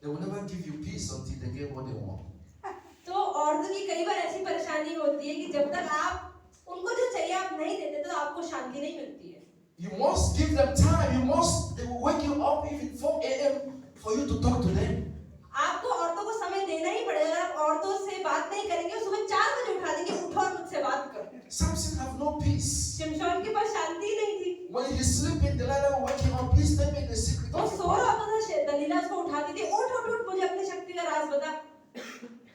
they will never give you peace until they get what they want. तो औरतों की कई बार ऐसी परेशानी होती है कि जब तक आप उनको जो चाहिए आप नहीं देते तो आपको शांति नहीं मिलती है। You must give them time. They will wake you up even 4 a.m. for you to talk to them. आपको औरतों को समय देना ही पड़ेगा। अगर आप औरतों से बात नहीं करेंगे सुबह 4 बजे उठा देंगे, उठो और मुझसे बात करो। Samson have no peace. शिमशोन के पास शांति ही नहीं थी। When he sleeping, Delilah will wake him up. Please tell me the secret वो of your सो power. रहा था, दलीला उसको उठाती थी, उठ उठ उठ मुझे अपनी शक्ति का राज बता।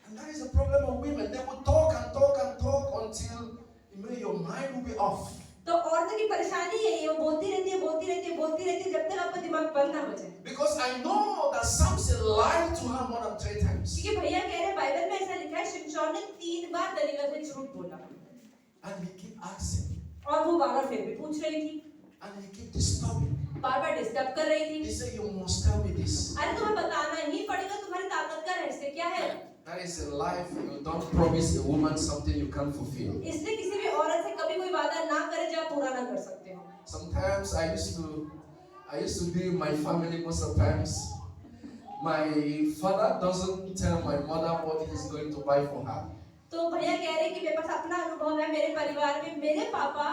And that is the problem of women. They will talk and talk and talk until your mind will be off. तो औरतों की परेशानी यही है, वो बोलती रहती है जब तक आपका दिमाग बंद ना हो जाए। Because I know that Samson lied to her more than 3 times. क्योंकि भैया कह रहे बाइबल में ऐसा लिखा है शिमशोन ने 3 बार दलीला से झूठ बोला And he keep asking. और वो बार-बार फिर भी पूछ रही थी, And he keep disturbing. बार-बार डिस्टर्ब कर रही He थी। said, you must tell me this. अरे तुम्हें बताना ही पड़ेगा तुम्हारी ताकत का रहस्य क्या है। That is a life. You don't promise a woman something you can't fulfill. इसलिए किसी भी औरत से कभी कोई वादा ना करे जो आप पूरा ना कर सकते हो। Sometimes I used to be in my family most of the times. My father doesn't tell my mother what he's going to buy for her. तो भैया कह रहे कि मेरे पास अपना अनुभव है मेरे परिवार में। मेरे पापा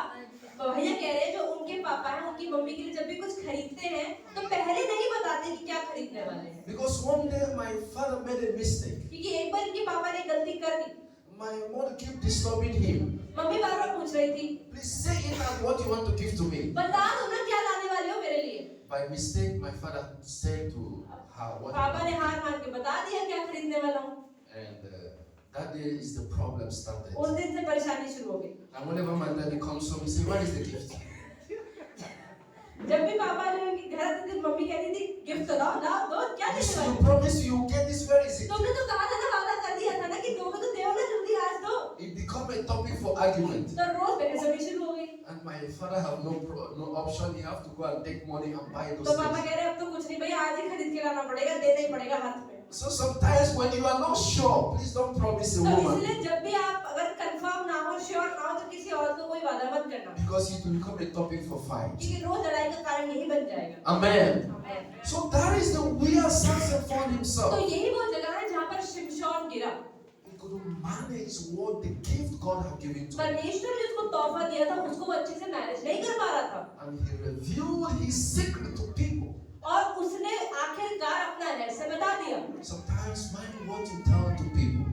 भैया कह रहे जो उनके पापा हैं उनकी मम्मी के लिए जब भी कुछ खरीदते हैं तो पहले नहीं बताते कि क्या खरीदने वाले हैं। Because one day my father made a mistake. क्योंकि एक बार इनके पापा ने गलती कर दी। My mother kept disturbing him. Mummy बार-बार पूछ रही थी, Please say it out what you want to give to me. बता दो ना क्या लाने वाले हो मेरे लिए। By mistake, my father said to her what he पापा ने wanted. हार मान के बता दिया क्या खरीदने वाला हूँ। And that day is the problem started. उस दिन से परेशानी शुरू हो गई। And whenever my daddy comes home, he says, "What is the gift?" जब भी पापा ने उनके घर आते थे मम्मी कहती थी गिफ्ट तो लाओ दो क्या देने वाले You promise you get this very easy. तुमने तो कहा था ना वादा कर दिया था ना कि दोगे तो देओ ना जल्दी आज दो। It become a topic for argument. तो रोज बहस शुरू हो गई। And my father have no option. He have to go and take money and buy those तो पापा things. कह रहे अब तो कुछ नहीं भैया आज ही खरीद के लाना पड़ेगा, देना ही पड़ेगा हाथ में। So sometimes when you are not sure, please don't promise a तो woman इसलिए जब भी आप अगर कंफर्म ना हो, श्योर ना हो तो किसी और को कोई वादा मत करना, because it will become a topic for fight. क्योंकि रोज लड़ाई का कारण यही बन जाएगा। Amen. Amen. So that is the where Samson found तो himself. यही वो जगह है जहाँ पर शिमशोन गिरा। He couldn't manage what the gift God had given to him. परमेश्वर ने उसको तोहफा दिया था, उसको वो अच्छे से मैनेज नहीं कर पा रहा था And he revealed his secret to people. और उसने आखिरकार अपना रहस्य बता दिया। Sometimes mind what you tell to people.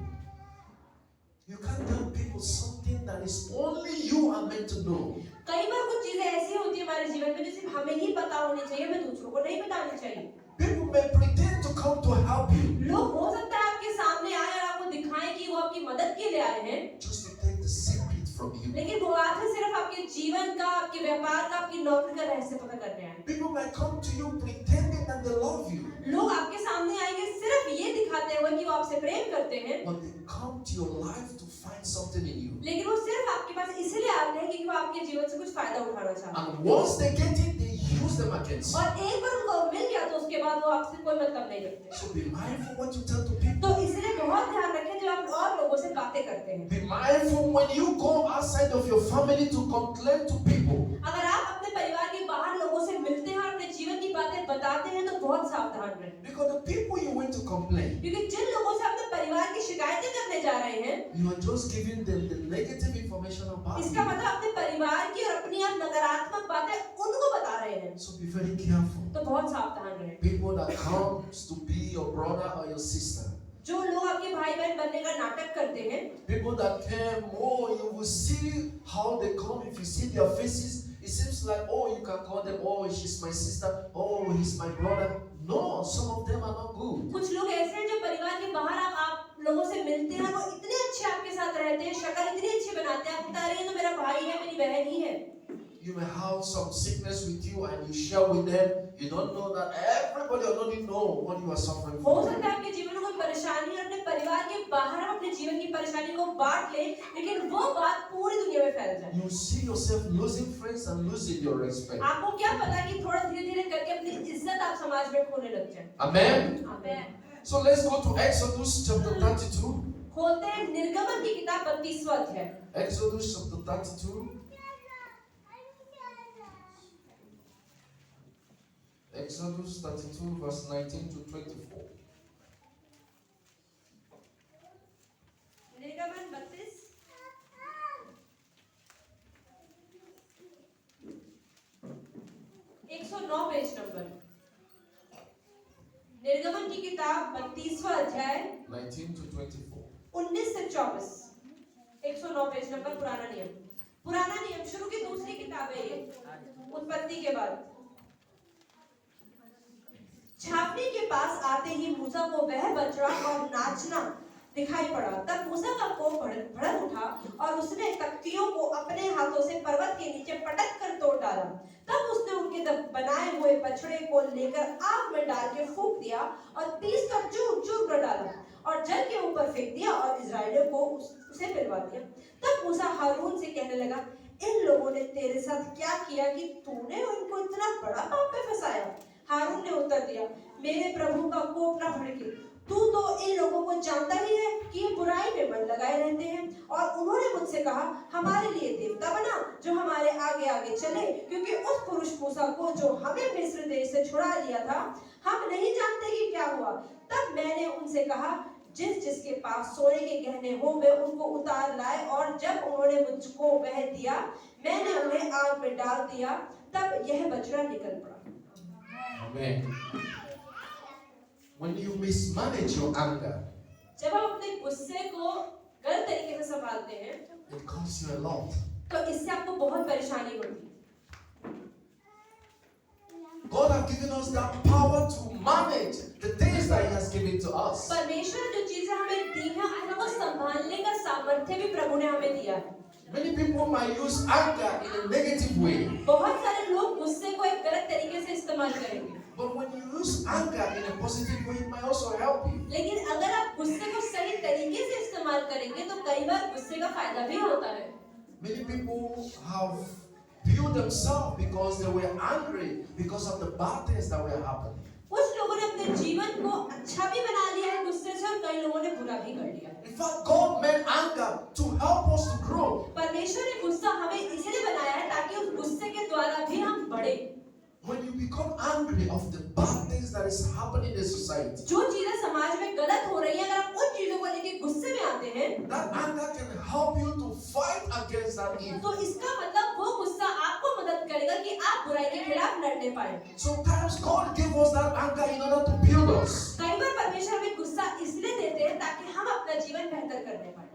You can't tell people something that is only you are meant to know. कई बार कुछ चीजें ऐसी होती है हमारे जीवन में जो सिर्फ हमें ही पता होनी चाहिए, हमें दूसरों को नहीं बतानी चाहिए। People may pretend to come to help you लोग हो सकता है आपके सामने आए और आपको दिखाएं कि वो आपकी मदद के लिए आए हैं, just to take the secret from you. लेकिन वो आते सिर्फ आपके जीवन का, आपके व्यापार का, आपकी नौकरी का रहस्य पता करने आए। People may come to you pretending that they love you, लोग आपके सामने आएंगे सिर्फ ये दिखाते हुए कि वो आपसे प्रेम करते हैं, but they come to your life to find something in you. लेकिन वो सिर्फ आपके पास इसलिए आते हैं क्योंकि वो आपके जीवन से कुछ फायदा उठाना चाहते हैं। And once they get it, they use them against you. और एक बार उनको मिल गया तो उसके बाद वो आपसे कोई मतलब नहीं रखते। So be mindful what you tell to people. तो इसलिए बहुत ध्यान रखें जब आप और लोगों से बातें करते हैं। Be mindful when you go outside of your family to complain to people. अगर आप अपने परिवार के बाहर लोगों से मिलते हैं और अपने जीवन की बातें बताते हैं तो बहुत सावधान रहें। Because the people you went to complain, क्योंकि जिन लोगों से अपने परिवार की शिकायतें करने जा रहे हैं, you are just giving them the negative information about इसका you. मतलब अपने परिवार की और अपनी आप नकारात्मक बातें उनको बता रहे हैं। So be very careful. तो बहुत सावधान रहें। People that comes to be your brother or your sister. जो लोग आपके भाई बहन बनने का नाटक करते हैं, People that came, oh, you will see how they come. If you see their faces, it seems like, oh, you can call them, oh, she's my sister, oh, he's my brother. No, some of them are not good. कुछ लोग ऐसे हैं जो परिवार के बाहर आप लोगों से मिलते हैं, वो इतने अच्छे आपके साथ रहते हैं, शक्ल इतनी अच्छी बनाते हैं, आप बता रहे हैं तो मेरा भाई है, मेरी बहन ही है। You may have some sickness with you and you share with them. You don't know that everybody already know what you are suffering हो from. सकता है आपके जीवन में कोई परेशानी है, अपने परिवार के बाहर आप अपने जीवन की परेशानी को बांट ले, लेकिन वो बात पूरी दुनिया में फैल जाए। You see yourself losing friends and losing your respect. आपको क्या पता कि थोड़ा धीरे-धीरे करके अपनी इज्जत आप समाज में खोने लग जाएं। Amen. आमीन। So let's go to Exodus chapter 32. खोलते हैं निर्गमन की किताब 32वां अध्याय। Exodus chapter 32. Exodus 32 verse 19 to 24. निर्गमन 32 109 पेज नंबर। निर्गमन की किताब 32वां अध्याय 19 to 24. 19 से 24। 109 पेज नंबर। पुराना नियम। पुराना नियम शुरू की दूसरी किताब है ये, उत्पत्ति के बाद। छावनी के पास आते ही मूसा को वह बछड़ा और नाचना दिखाई पड़ा। तब मूसा का कोप भड़क उठा और उसने तख्तियों को अपने हाथों से पर्वत के नीचे पटक कर तोड़ डाला। तब उसने उनके बनाए हुए बछड़े को लेकर आग में डाल के फूंक दिया और पीस कर चूर चूर कर डाला और जल के ऊपर फेंक दिया और इजराइलियों को उसे पिलवा दिया। तब मूसा हारून से कहने लगा, इन लोगों ने तेरे साथ क्या किया कि तूने उनको इतना बड़ा पाप में फंसाया? हारून ने उत्तर दिया, मेरे प्रभु का कोप न भड़के, तू तो इन लोगों को जानता ही है कि ये बुराई में मन लगाए रहते हैं। और उन्होंने मुझसे कहा, हमारे लिए देवता बना जो हमारे आगे आगे चले, क्योंकि उस पुरुष मूसा को जो हमें मिस्र देश से छुड़ा लिया था, हम नहीं जानते कि क्या हुआ। तब मैंने उनसे कहा, जिसके पास सोने के गहने हो वे उनको उतार लाए। और जब उन्होंने मुझको वह दिया, मैंने उन्हें आग में डाल दिया। तब यह बछड़ा निकल पड़ा। Amen. When you mismanage your anger, जब हम अपने गुस्से को गलत तरीके से संभालते हैं, it costs you a lot. तो इससे आपको बहुत परेशानी होती है। God has given us that power to manage the things that He has given to us. परमेश्वर ने जो चीजें हमें दी हैं, उनको संभालने का सामर्थ्य भी प्रभु ने हमें दिया है। Many people might use anger in a negative way. बहुत सारे लोग गुस्से को एक गलत तरीके से इस्तेमाल करेंगे। But when you use anger in a positive way, it might also help you. लेकिन अगर आप गुस्से को सही तरीके से इस्तेमाल करेंगे तो कई बार गुस्से का फायदा भी होता है। Many people have built themselves because they were angry because of the bad things that were happening. कुछ लोगों ने अपने जीवन को अच्छा भी बना लिया है गुस्से से और कई लोगों ने बुरा भी कर लिया है। In fact, God made anger to help us to grow. परमेश्वर ने गुस्सा हमें इसलिए बनाया है ताकि उस गुस्से के द्वारा भी हम बढ़े। When you become angry of the bad things that is happening in the society, जो चीजें समाज में गलत हो रही है, अगर आप उन चीजों को लेकर गुस्से में आते हैं, that anger can help you to fight against that evil. तो इसका मतलब वो गुस्सा आपको मदद करेगा कि आप बुराई के खिलाफ लड़ने पाए। Sometimes God gives us that anger in order to build us. कई बार परमेश्वर हमें गुस्सा इसलिए देते हैं ताकि हम अपना जीवन बेहतर करने पाए।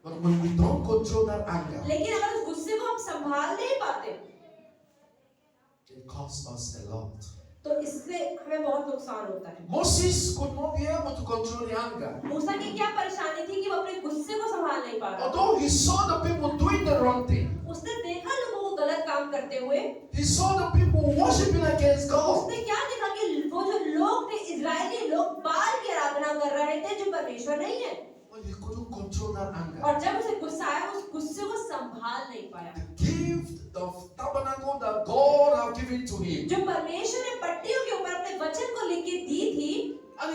But when we don't control that anger, लेकिन अगर उस गुस्से को हम संभाल नहीं पाते, it costs us a lot. तो इससे हमें बहुत नुकसान होता है। Moses could not be able to control the anger. मूसा की क्या परेशानी थी कि वो अपने गुस्से को संभाल नहीं पा रहा। Although he saw the people doing the wrong thing, उसने देखा लोगों को गलत काम करते हुए, he saw the people worshiping against God. उसने क्या देखा कि वो जो लोग थे, इजरायली लोग बाल की आराधना कर रहे थे जो परमेश्वर नहीं है। But he couldn't control that anger. और जब उसे गुस्सा आया, उस गुस्से को संभाल नहीं पाया। The gift of tabernacle that God have given to him, जो परमेश्वर ने पट्टियों के ऊपर अपने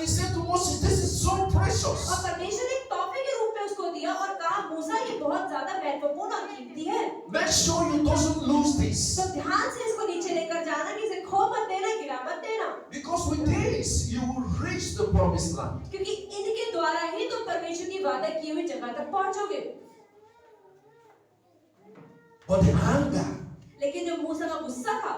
he said to Moses, this is so precious. और परमेश्वर ने एक तोहफे के रूप में उसको दिया और कहा मूसा ये बहुत ज्यादा महत्वपूर्ण और कीमती है, Make sure you doesn't lose this. तो ध्यान से इसको नीचे लेकर जाना, कि इसे खो मत देना, गिरा मत देना, Because with this, you will reach the promised land. क्योंकि इनके द्वारा ही तुम परमेश्वर की वादा की हुई जगह तक पहुंचोगे। But the anger लेकिन जो मूसा का गुस्सा था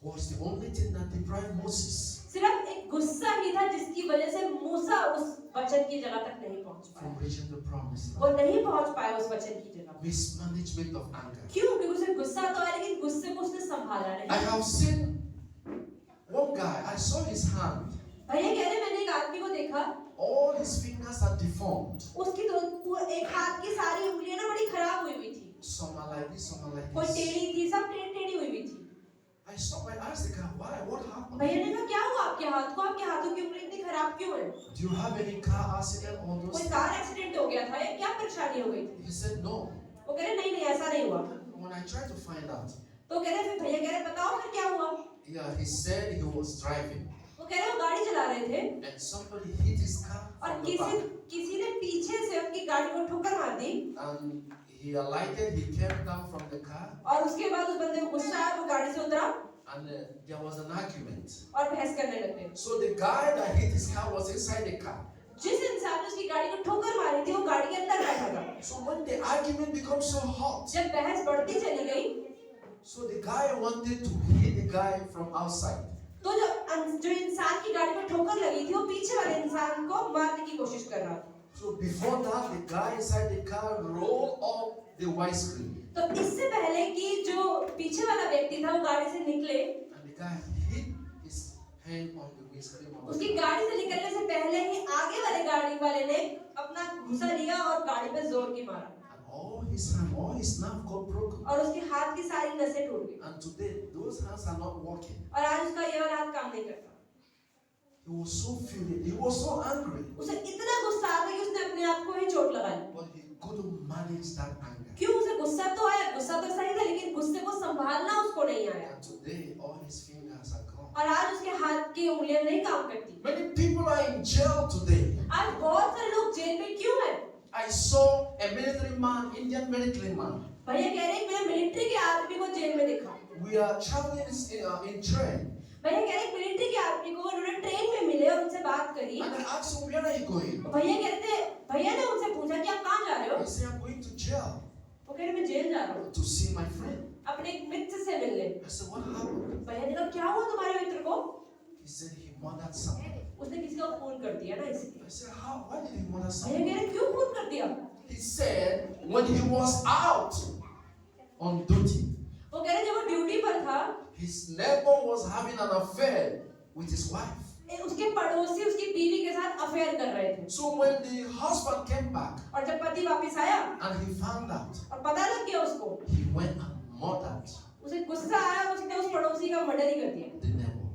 was the only thing that deprived Moses. सिर्फ एक गुस्सा ही था जिसकी वजह से मूसा उस वचन की जगह तक नहीं पहुंच From पाया, reaching the promised वो land. नहीं पहुंच पाया उस वचन की जगह। Mismanagement of anger. क्यों? क्योंकि उसे गुस्सा तो आया लेकिन गुस्से को उसने संभाला I नहीं। have seen one guy, I saw his hand. भैया कह रहे मैंने एक आदमी को देखा, All his fingers are deformed. उसकी एक हाथ की सारी उंगलियां ना बड़ी खराब हुई थी, Some are like this, some are like कोई this. टेढ़ी थी, सब टेढ़ी हुई थी। I stopped and asked the guy, why? What happened? भैया ने कहा क्या हुआ आपके हाथ को, आपके हाथों की उंगली इतनी खराब क्यों है? Do you have any car accident or those कोई things? कार एक्सीडेंट हो गया था या क्या परेशानी हो गई थी? He said no. वो कह रहे नहीं नहीं ऐसा नहीं हुआ। When I tried to find out, तो कह रहे फिर भैया कह रहे बताओ फिर क्या हुआ? yeah, he said he was driving वो कह रहे वो गाड़ी चला रहे थे and somebody hit his car और from the back. किसी ने पीछे से उनकी गाड़ी को ठोकर मार दी And he alighted, he came down from the car और उसके बाद उस बंदे को गुस्सा आया, वो गाड़ी से उतरा and there was an argument. और बहस करने लगे। So the guy that hit his car was inside the car. जिस इंसान ने उसकी गाड़ी को ठोकर मारी थी वो गाड़ी के अंदर बैठा था। So when the argument becomes so hot, जब बहस बढ़ती चली गई so the guy wanted to hit the guy from outside. तो जो इंसान की गाड़ी में ठोकर लगी थी वो पीछे वाले इंसान को मारने की कोशिश कर रहा था। So before that, the guy inside the car rolled up the windscreen. तो इससे पहले कि जो पीछे वाला व्यक्ति था वो गाड़ी से निकले, And the guy hit his hand on the windscreen. उसकी गाड़ी से निकलने से पहले ही आगे वाले गाड़ी वाले ने अपना घुसा लिया और गाड़ी पे जोर की मारा And all his hand, all his nerve got broken. और उसके हाथ की सारी नसें टूट गई And today, those hands are not working. और आज उसका ये वाला हाथ काम नहीं करता। He was so furious. He was so angry. उसे इतना गुस्सा आ गया कि उसने अपने आप को ही चोट लगा ली। But he couldn't manage that anger. क्यों? उसे गुस्सा तो आया, गुस्सा तो सही था, लेकिन गुस्से को संभालना उसको नहीं आया And today, all his fingers are gone. और आज उसके हाथ की उंगलियां नहीं काम करती। Many people are in jail today. आज बहुत सारे लोग जेल में क्यों हैं? I saw a military man, Indian military man. भैया कह रहे हैं मैंने मिलिट्री के आदमी को जेल में देखा। We are traveling in train. भैया कह रहे हैं मिलिट्री के आदमी को उन्होंने ट्रेन में मिले और उनसे बात करी। And I asked him, where are you going? भैया कहते भैया ने उनसे पूछा कि आप कहाँ जा रहे हो? He said, I'm going to jail वो कह रहे मैं जेल जा रहा हूँ to see my friend. अपने एक मित्र से मिलने। I said, what happened? भैया ने कहा क्या हुआ तुम्हारे मित्र को? He said, he murdered someone. उसने किसी का खून कर दिया ना इसलिए। I said, how? Why did he murder भैया someone? कह रहे क्यों खून कर दिया? He said, when he was out on duty, वो कह रहे जब वो ड्यूटी पर था, his neighbor was having an affair with his wife. उसके पड़ोसी उसकी बीवी के साथ अफेयर कर रहे थे So when the husband came back और जब पति वापस आया and he found out, और पता लग गया उसको, he went and murdered उसे गुस्सा आया, उसने उस पड़ोसी का मर्डर ही कर दिया। the neighbor.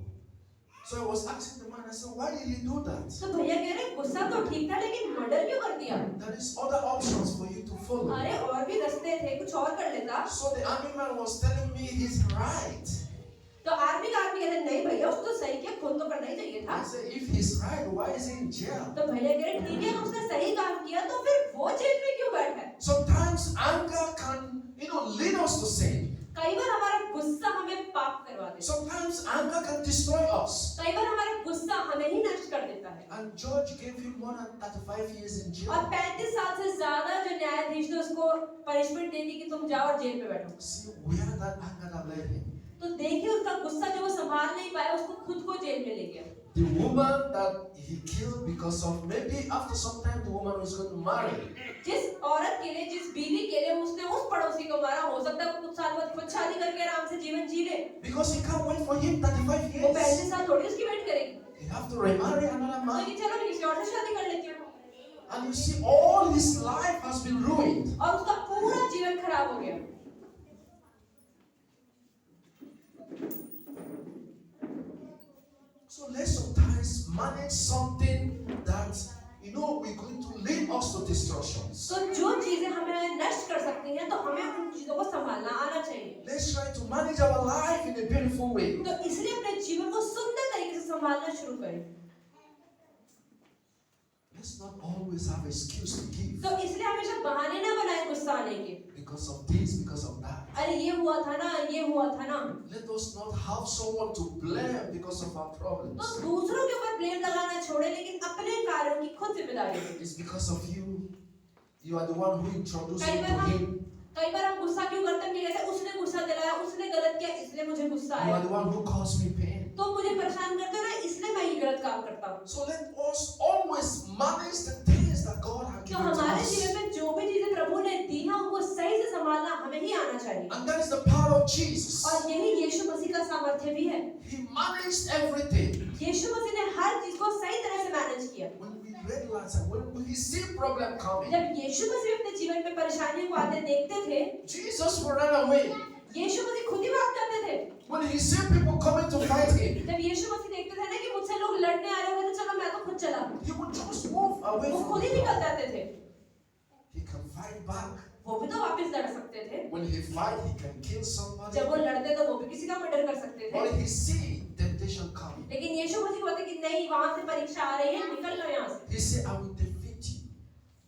So I was asking the man, I said, why did he do that? तो भैया कह रहे गुस्सा तो ठीक था लेकिन मर्डर क्यों कर दिया? There is other options for you to follow. अरे और भी रास्ते थे, कुछ और कर लेता। So the army man was telling me he's right. तो आर्मी का आदमी कहते नहीं भैया उसको सही किया, खून तो करना ही चाहिए था। I said, if he's right, why is he in jail? तो भैया कह रहे ठीक है उसने सही काम किया तो फिर वो जेल में क्यों बैठा है? Sometimes anger can, lead us to sin. कई बार हमारा गुस्सा हमें पाप करवा देता है। Sometimes anger can destroy us. कई बार हमारा गुस्सा हमें ही नष्ट कर देता है। And George gave him more than 35 years in jail. और 35 साल से ज्यादा जो न्यायाधीश ने उसको पनिशमेंट दे दी कि तुम जाओ और जेल में बैठो। See where that anger that led him. तो देखिए उसका गुस्सा जो वो संभाल नहीं पाया उसको खुद को जेल में ले गया। The woman that he killed because of maybe after some time the woman was going to marry. जिस औरत के लिए, जिस बीवी के लिए उसने उस पड़ोसी को मारा, हो सकता है कुछ साल बाद खुद शादी करके आराम से जीवन जी ले। Because he can't wait for him 35 वो years. 35 साल थोड़ी उसकी वेट करेगी। He have to remarry another man. तो चलो मैं किसी और से शादी कर लेती हूँ। And you see all his life has been ruined. और उसका पूरा जीवन खराब हो गया। So let's sometimes manage something that we're going to lead us to destructions. तो जो चीजें हमें नष्ट कर सकती हैं तो हमें उन चीजों को संभालना आना चाहिए। Let's try to manage our life in a beautiful way. तो इसलिए अपने जीवन को सुंदर तरीके से संभालना शुरू करें। Let's not always have excuse to give तो इसलिए हमेशा बहाने ना बनाए गुस्सा आने के। because of this, because of that. अरे ये हुआ था ना, ये हुआ था ना। Let us not have someone to blame because of our तो problems. दूसरों के ऊपर ब्लेम लगाना छोड़े, लेकिन अपने कार्यों की खुद जिम्मेदारी लें। It's because of you. You are the one who introduced कई me बार to हम him. कई बार हम गुस्सा क्यों करते हैं कि कहते हैं उसने गुस्सा दिलाया, उसने गलत किया, इसलिए मुझे गुस्सा You are आया। the one who caused me pain. तो मुझे परेशान करते हो ना, इसलिए मैं ये गलत काम करता हूँ। So let us always manage the things that God has तो given to हमारे us. जीवन में जो भी चीजें प्रभु ने दी हैं उनको सही से संभालना हमें ही आना चाहिए। And that is the power of Jesus. और यही यीशु मसीह का सामर्थ्य भी है। He managed everything. यीशु मसीह ने हर चीज को सही तरह से मैनेज किया। When we read last time, when we see problem coming, जब यीशु मसीह अपने जीवन में परेशानियों को आते देखते थे, Jesus would run away. यीशु मसीह खुद ही बात करते थे। When he see people coming to fight him, जब यीशु मसीह देखते थे ना कि मुझसे लोग लड़ने आ रहे होंगे, तो चलो मैं तो खुद चला। he would just move away वो from खुद ही them. निकल जाते थे। He can fight back. वो भी तो वापस लड़ सकते थे। When he fight, he can kill somebody. जब वो लड़ते तो वो भी किसी का मर्डर कर सकते थे। Or he see temptation coming. लेकिन यीशु मसीह को होता कि नहीं, वहां से परीक्षा आ रही है, निकल लो यहाँ से। He say, I will defeat you.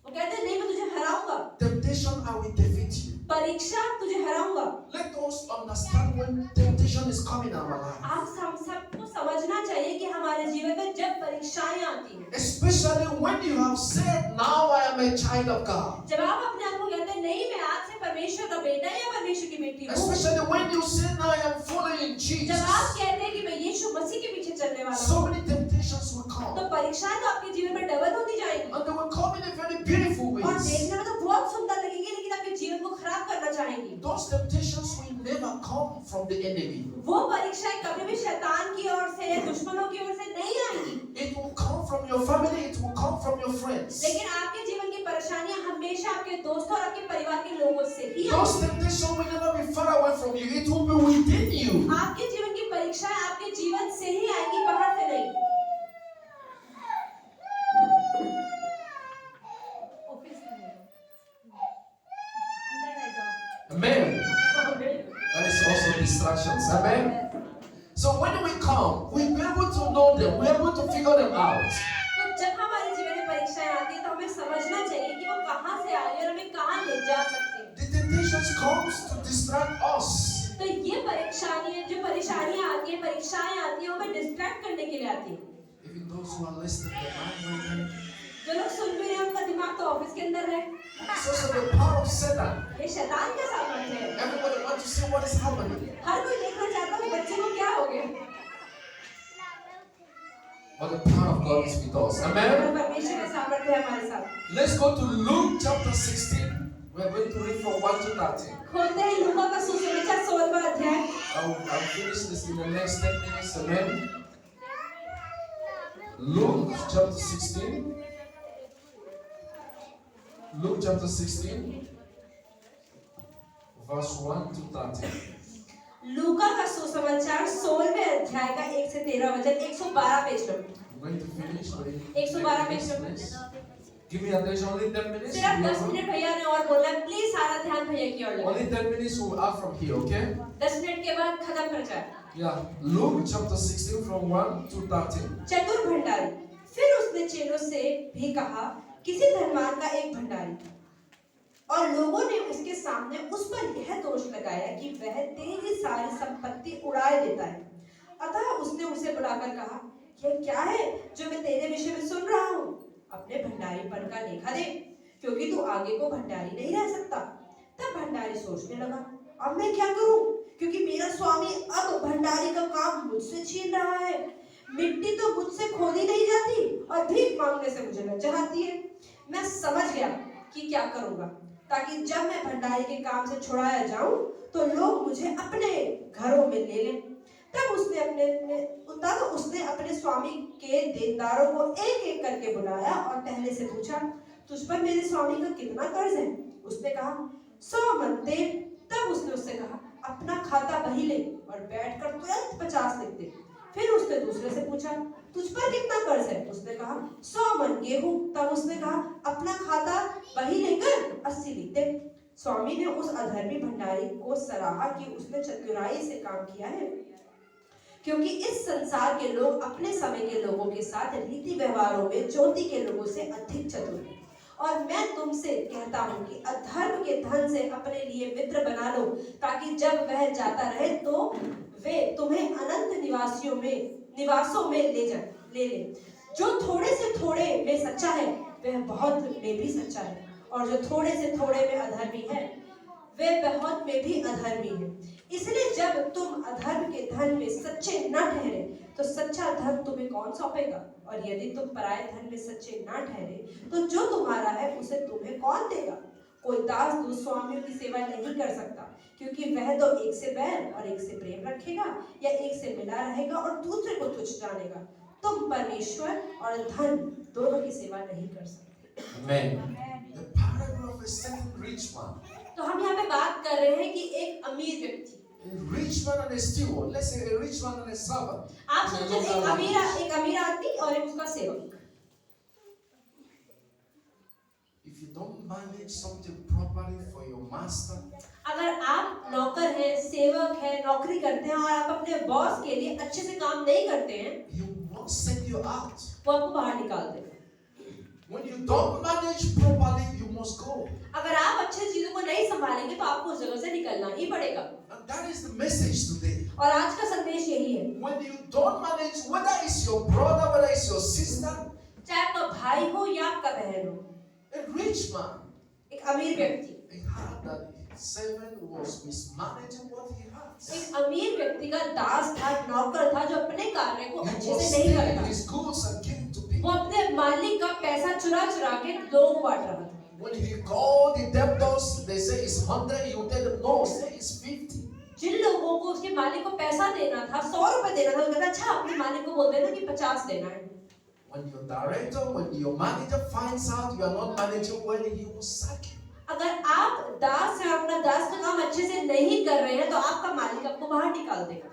वो कहते हैं नहीं, मैं तुझे हराऊंगा। Temptation, I will defeat you. परीक्षा तुझे हराऊंगा। Let us understand when temptation is coming in our life. आप हम सबको समझना चाहिए कि हमारे जीवन में जब परीक्षाएं आती हैं, Especially when you have said, now I am a child of God. जब आप अपने आप को कहते हैं नहीं, मैं आज से परमेश्वर का बेटा या परमेश्वर की बेटी हूँ, Especially when you say, now I am following Jesus. जब आप कहते हैं कि मैं यीशु मसीह के पीछे चलने वाला So हूँ, many temptations will तो come. परीक्षाएं तो आपके जीवन में डबल होती जाएंगी And they will come in a very beautiful और ways. देखने में तो बहुत सुंदर लगेगी, लेकिन आपके जीवन को खराब करना चाहेंगी। Those temptations will never come from the enemy. वो परीक्षाएं कभी भी शैतान की ओर से, दुश्मनों की ओर से नहीं आएंगी, It will come from your family, it will come from your friends. लेकिन आपके जीवन की परेशानियां हमेशा आपके दोस्तों और आपके परिवार के लोगों से ही Those आएंगी। temptations will never be far away from you, it will be within you. आपके जीवन की परीक्षाएं आपके जीवन से ही आएंगी, बाहर से नहीं। Amen. That is also distractions. Amen. So when we come, we'll be able to know them, we're able to figure them out. तो जब हमारे जीवन में परीक्षाएं आती है तो हमें समझना चाहिए कि वो कहाँ से आ रही है और हमें कहाँ ले जा सकती है। The temptations comes to distract us. तो ये परेशानियां आती है, परीक्षाएं आती है, हमें डिस्ट्रैक्ट करने के लिए आती है। Even those who are listening, their mind right there. जो लोग सुन भी रहे हैं उनका दिमाग तो ऑफिस के अंदर है। It's also the power of Satan. ये शैतान का सामर्थ्य है। Everybody wants to see what is happening. हर कोई देखना चाहता है कि बच्चे को क्या हो गया। But the power of God is with us. और Amen. परमेश्वर का सामर्थ्य है हमारे साथ। Let's go to Luke chapter 16. We are going to read from 1 to 13. खोलते हैं लूका का सुसमाचार 16वां अध्याय। I'll finish this in the next 10 minutes. Amen. Luke chapter 16. Luke chapter 16, verse 1 to 13. लूका का सुसमाचार 16वें अध्याय का 1 से 13 वचन, 112 page number. I'm going to finish. 112 page Please. Number. Give me attention. Only 10 minutes. सिर्फ 10 मिनट भैया ने और बोलना है, प्लीज सारा ध्यान भैया की ओर लगाओ। Only 10 minutes we'll have from here, okay? 10 minute के बाद खत्म कर जाए। Yeah. Luke chapter 16 from 1 to 13. चतुर भंडारी। फिर उसने चेलों से भी कहा, किसी धनवान का एक भंडारी था और लोगों ने उसके सामने उस पर यह दोष लगाया कि वह तेरी सारी संपत्ति उड़ाए देता है। अतः उसने उसे बुलाकर कहा, यह क्या है जो मैं तेरे विषय में सुन रहा हूँ? अपने भंडारीपन का लेखा दे, क्योंकि तू आगे को भंडारी नहीं रह सकता। तब भंडारी सोचने लगा, अब मैं क्या करूं, क्योंकि मेरा स्वामी अब भंडारी का काम मुझसे छीन रहा है। मिट्टी तो मुझसे खोदी नहीं जाती और भीख मांगने से मुझे लज्जा आती है। मैं समझ गया कि क्या करूंगा, ताकि जब मैं भंडारी के काम से छुड़ाया जाऊं तो लोग मुझे अपने घरों में ले लें। तब उसने अपने स्वामी के देनदारों को एक एक करके बुलाया और पहले से पूछा, तुझ पर मेरे स्वामी का कितना कर्ज है? उसने कहा, 100 मन तेल। तब उसने उससे कहा, अपना खाता बही ले और बैठकर तुरंत 50 लिख दे। फिर उसने दूसरे से पूछा, तुझ पर कितना कर्ज है? उसने कहा, 100 मन गेहूं। तब उसने कहा, अपना खाता बही लेकर 80 लिख दे। स्वामी ने उस अधर्मी भंडारी को सराहा कि उसने चतुराई से काम किया है, क्योंकि इस संसार के लोग अपने समय के लोगों के साथ रीति व्यवहारों में ज्योति के लोगों से अधिक चतुर हैं। और मैं तुमसे कहता हूँ कि अधर्म के धन से अपने लिए मित्र बना लो, ताकि जब वह जाता रहे तो वे तुम्हें अनंत निवासों में ले ले। जो थोड़े से थोड़े में सच्चा है वह बहुत में भी सच्चा है, और जो थोड़े से थोड़े में अधर्मी है वह बहुत में भी अधर्मी है। इसलिए जब तुम अधर्म के धन में सच्चे न ठहरे तो सच्चा धन तुम्हें कौन सौंपेगा? और यदि तुम पराये धन में सच्चे न ठहरे तो जो तुम्हारा है उसे तुम्हें कौन देगा? कोई दास दो स्वामियों की सेवा नहीं कर सकता, क्योंकि वह तो एक से बैर और एक से प्रेम रखेगा, या एक से मिला रहेगा और दूसरे को तुच्छ जानेगा। तुम परमेश्वर और धन दोनों की सेवा नहीं कर सकते। Amen. The parable of a certain rich man. तो हम यहाँ पे बात कर रहे हैं कि एक अमीर व्यक्ति, A rich man and a steward. Let's say a rich man and a servant. आप समझो एक अमीर आदमी और एक उसका सेवक। If you don't manage something properly for your master, अगर आप नौकर हैं, सेवक हैं, नौकरी करते हैं और आप अपने बॉस के लिए अच्छे से काम नहीं करते हैं, he won't send you out. वो आपको बाहर निकाल देगा। When you don't manage properly, you must go. अगर आप अच्छे चीजों को नहीं संभालेंगे तो आपको उस जगह से निकलना ही पड़ेगा। And that is the message today. और आज का संदेश यही है, When you don't manage, whether it's your brother, whether it's your sister, चाहे आपका भाई हो या आपका बहन हो, a rich man, एक अमीर व्यक्ति, he heard that his servant was mismanaging what he had. एक अमीर व्यक्ति का दास था, नौकर था, जो अपने कार्य को He अच्छे was से नहीं stealing करता। his goods and giving to वो people. अपने मालिक का पैसा चुरा चुरा के लोगों को बांट रहा था। When he called the debtors, they say it's 100. He would tell them, no, say it's 50. जिन लोगों को उसके मालिक को पैसा देना था, 100 रुपए देना था, वो कहता अच्छा अपने मालिक को बोल देना कि 50 देना है। When your director, when your manager finds out you are not managing well, he will sack you. अगर आप दास हैं, अपना दास का काम अच्छे से नहीं कर रहे हैं तो आपका मालिक आपको बाहर निकाल देगा।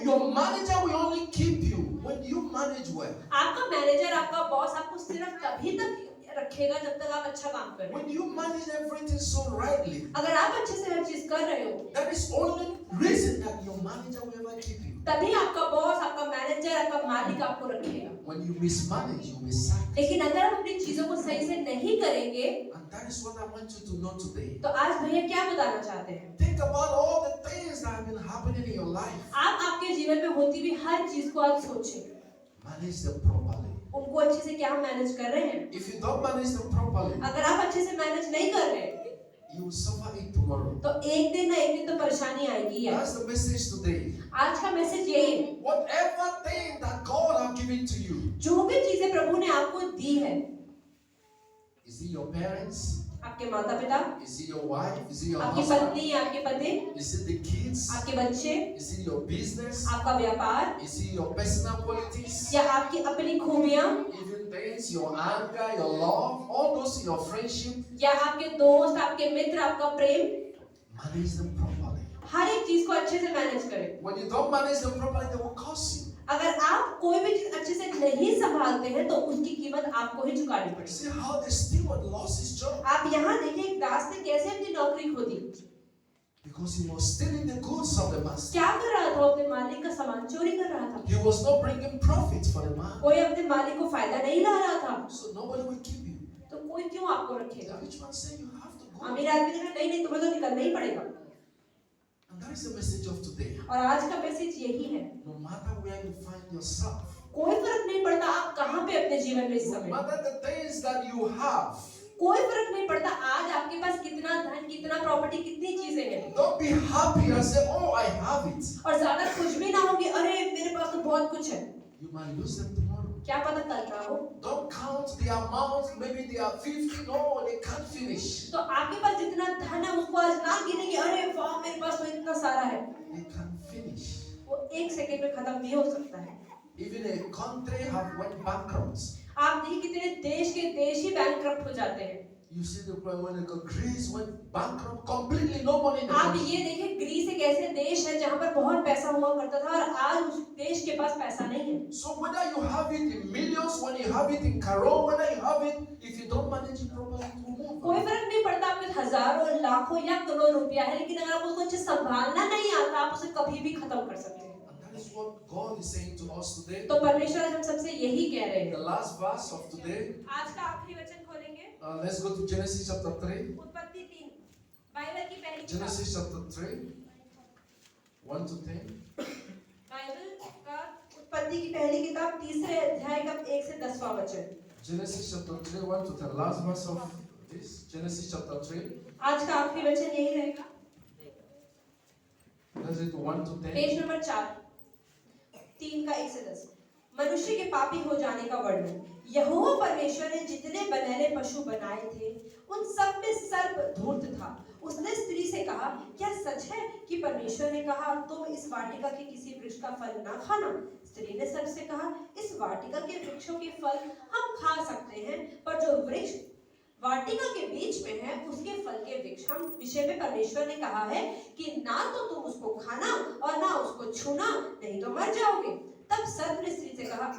Your manager will only keep you when you manage well. आपका मैनेजर, आपका बॉस आपको सिर्फ तभी तक रखेगा जब तक आप अच्छा काम कर रहे When you manage everything so rightly, हो। अगर आप अच्छे से हर चीज कर रहे हो, that is only reason that your manager will ever keep you. तभी आपका बॉस, आपका मैनेजर, आपका मालिक आपको रखेगा। When you mismanage, you will be sacked. लेकिन अगर आप अपनी चीजों को सही से नहीं करेंगे, And that is what I want you to know today. तो आज भैया क्या बताना चाहते हैं? Think about all the things that have been happening in your life. आप आपके जीवन में होती हुई हर चीज को आज सोचें, Manage them properly. उनको अच्छे से क्या मैनेज कर रहे हैं। If you don't manage them properly, अगर आप अच्छे से मैनेज नहीं कर रहे हैं you will suffer it tomorrow. तो एक दिन ना एक दिन तो परेशानी आएगी यार। That's the message today. आज का मैसेज यही है, Whatever thing that God has given to you, जो भी चीजें प्रभु ने आपको दी है, is it your parents? आपके माता पिता, Is it your wife? Is it your आपकी husband? पत्नी, आपके पति, Is it the kids? आपके बच्चे, Is it your business? आपका व्यापार, Is it your personal qualities? या आपकी अपनी खूबियां, Even things, your anger, your love, all those in your friendship, या आपके दोस्त, आपके मित्र, आपका प्रेम, manage them properly. हर एक चीज को अच्छे से मैनेज करें। When you don't manage them properly, they will cost you. अगर आप कोई भी चीज अच्छे से नहीं संभालते हैं तो उसकी कीमत आपको ही चुकानी पड़ेगी। See how the steward lost his job आप यहाँ देखिए एक दास ने कैसे अपनी नौकरी खो दी। because he was stealing the goods of the master. क्या कर रहा था? वो अपने मालिक का सामान चोरी कर रहा था। He was not bringing profit for the man, कोई अपने मालिक को फायदा नहीं ला रहा था, so nobody will keep you. तो कोई क्यों आपको The रखेगा? rich man said, "You have to go." अमीर आदमी ने कहा नहीं नहीं, तुम्हें तो निकलना ही पड़ेगा। And that is the message of today. और आज का मैसेज यही है, No matter where you find yourself, कोई फर्क नहीं पड़ता आप कहाँ पे अपने जीवन में इस no समय, matter the things that you have, कोई फर्क नहीं पड़ता आज आपके पास कितना धन, कितना प्रॉपर्टी, कितनी चीजें हैं, don't be happy and say, "Oh, I have it." और ज्यादा खुश भी ना होगी, अरे मेरे पास तो बहुत कुछ है। You might lose them tomorrow. क्या पता कल क्या हो। Don't count the amount. Maybe they are 50. No, they can't finish. तो आपके पास जितना धन है उसको आज ना गिने कि अरे वाह मेरे पास तो इतना सारा है, They can't finish. वो एक सेकंड में खत्म भी हो सकता है। Even a country have went bankrupt. आप देखिए कितने देश के देश ही बैंकक्रप्ट हो जाते हैं। You see the point when Greece went bankrupt completely, no money in the आप country. ये देखिए ग्रीस एक ऐसे देश है जहाँ पर बहुत पैसा हुआ करता था और आज उस देश के पास पैसा नहीं है. So whether you have it in millions, when you have it in crore, whether you have it, if you don't manage it properly, it will move. कोई फर्क नहीं पड़ता आपके हजारों लाखों या करोड़ रुपया है, लेकिन अगर आपको अच्छे संभालना नहीं आता आप उसे कभी भी खत्म कर सकते हैं. And that is what God is saying to us today. तो परमेश्वर आज हम सबसे यही कह रहे The हैं. last verse of today, आज का आखिरी वचन खोलेंगे. let's go to Genesis chapter 3. उत्पत्ति 3 बाइबल की पहली किताब. Genesis chapter 3, 1 to 10. बाइबल का उत्पत्ति की पहली किताब तीसरे अध्याय का 1 से 10वां वचन. Genesis chapter 3, 1 to 10. Last verse of this. Genesis chapter 3. आज का आखिरी वचन यही रहेगा. Let's read 1 to 10. Page number 4 3 का 1 से 10. मनुष्य के पापी हो जाने का वर्णन. यहोवा परमेश्वर ने जितने बनैले पशु बनाए थे उन सब में सर्प धूर्त था. उसने स्त्री से कहा, क्या सच है कि परमेश्वर ने कहा तुम इस वाटिका के किसी वृक्ष का फल ना खाना? स्त्री ने सर्प से कहा, इस वाटिका के वृक्षों के फल हम खा सकते हैं, पर जो वृक्ष वाटिका के बीच में है उसके फल के वृक्ष हम विषय में परमेश्वर ने कहा है कि ना तो तुम उसको खाना और ना उसको छूना, नहीं तो मर जाओगे. तब सर्प ने स्त्री से कहा,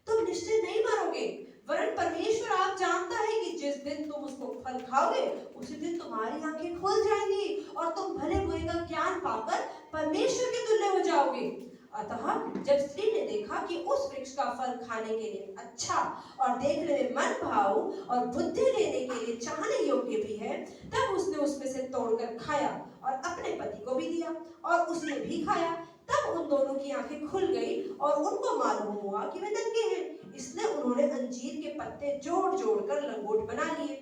तुम निश्चय नहीं मरोगे, वरन परमेश्वर आप जानता है कि जिस दिन तुम उसको फल खाओगे उसी दिन तुम्हारी आंखें खुल जाएंगी और तुम भले बुरे का ज्ञान पाकर परमेश्वर के तुल्य हो जाओगे. अतः जब स्त्री ने देखा कि उस वृक्ष का फल खाने के लिए अच्छा और देखने में मन भाऊ और बुद्धि लेने के लिए चाहने योग्य भी है, तब उसने उसमें से तोड़कर खाया और अपने पति को भी दिया और उसने भी खाया. तब उन दोनों की आंखें खुल गई और उनको मालूम हुआ कि वे नंगे हैं. इसलिए उन्होंने अंजीर के पत्ते जोड़ जोड़ कर लंगोट बना लिए.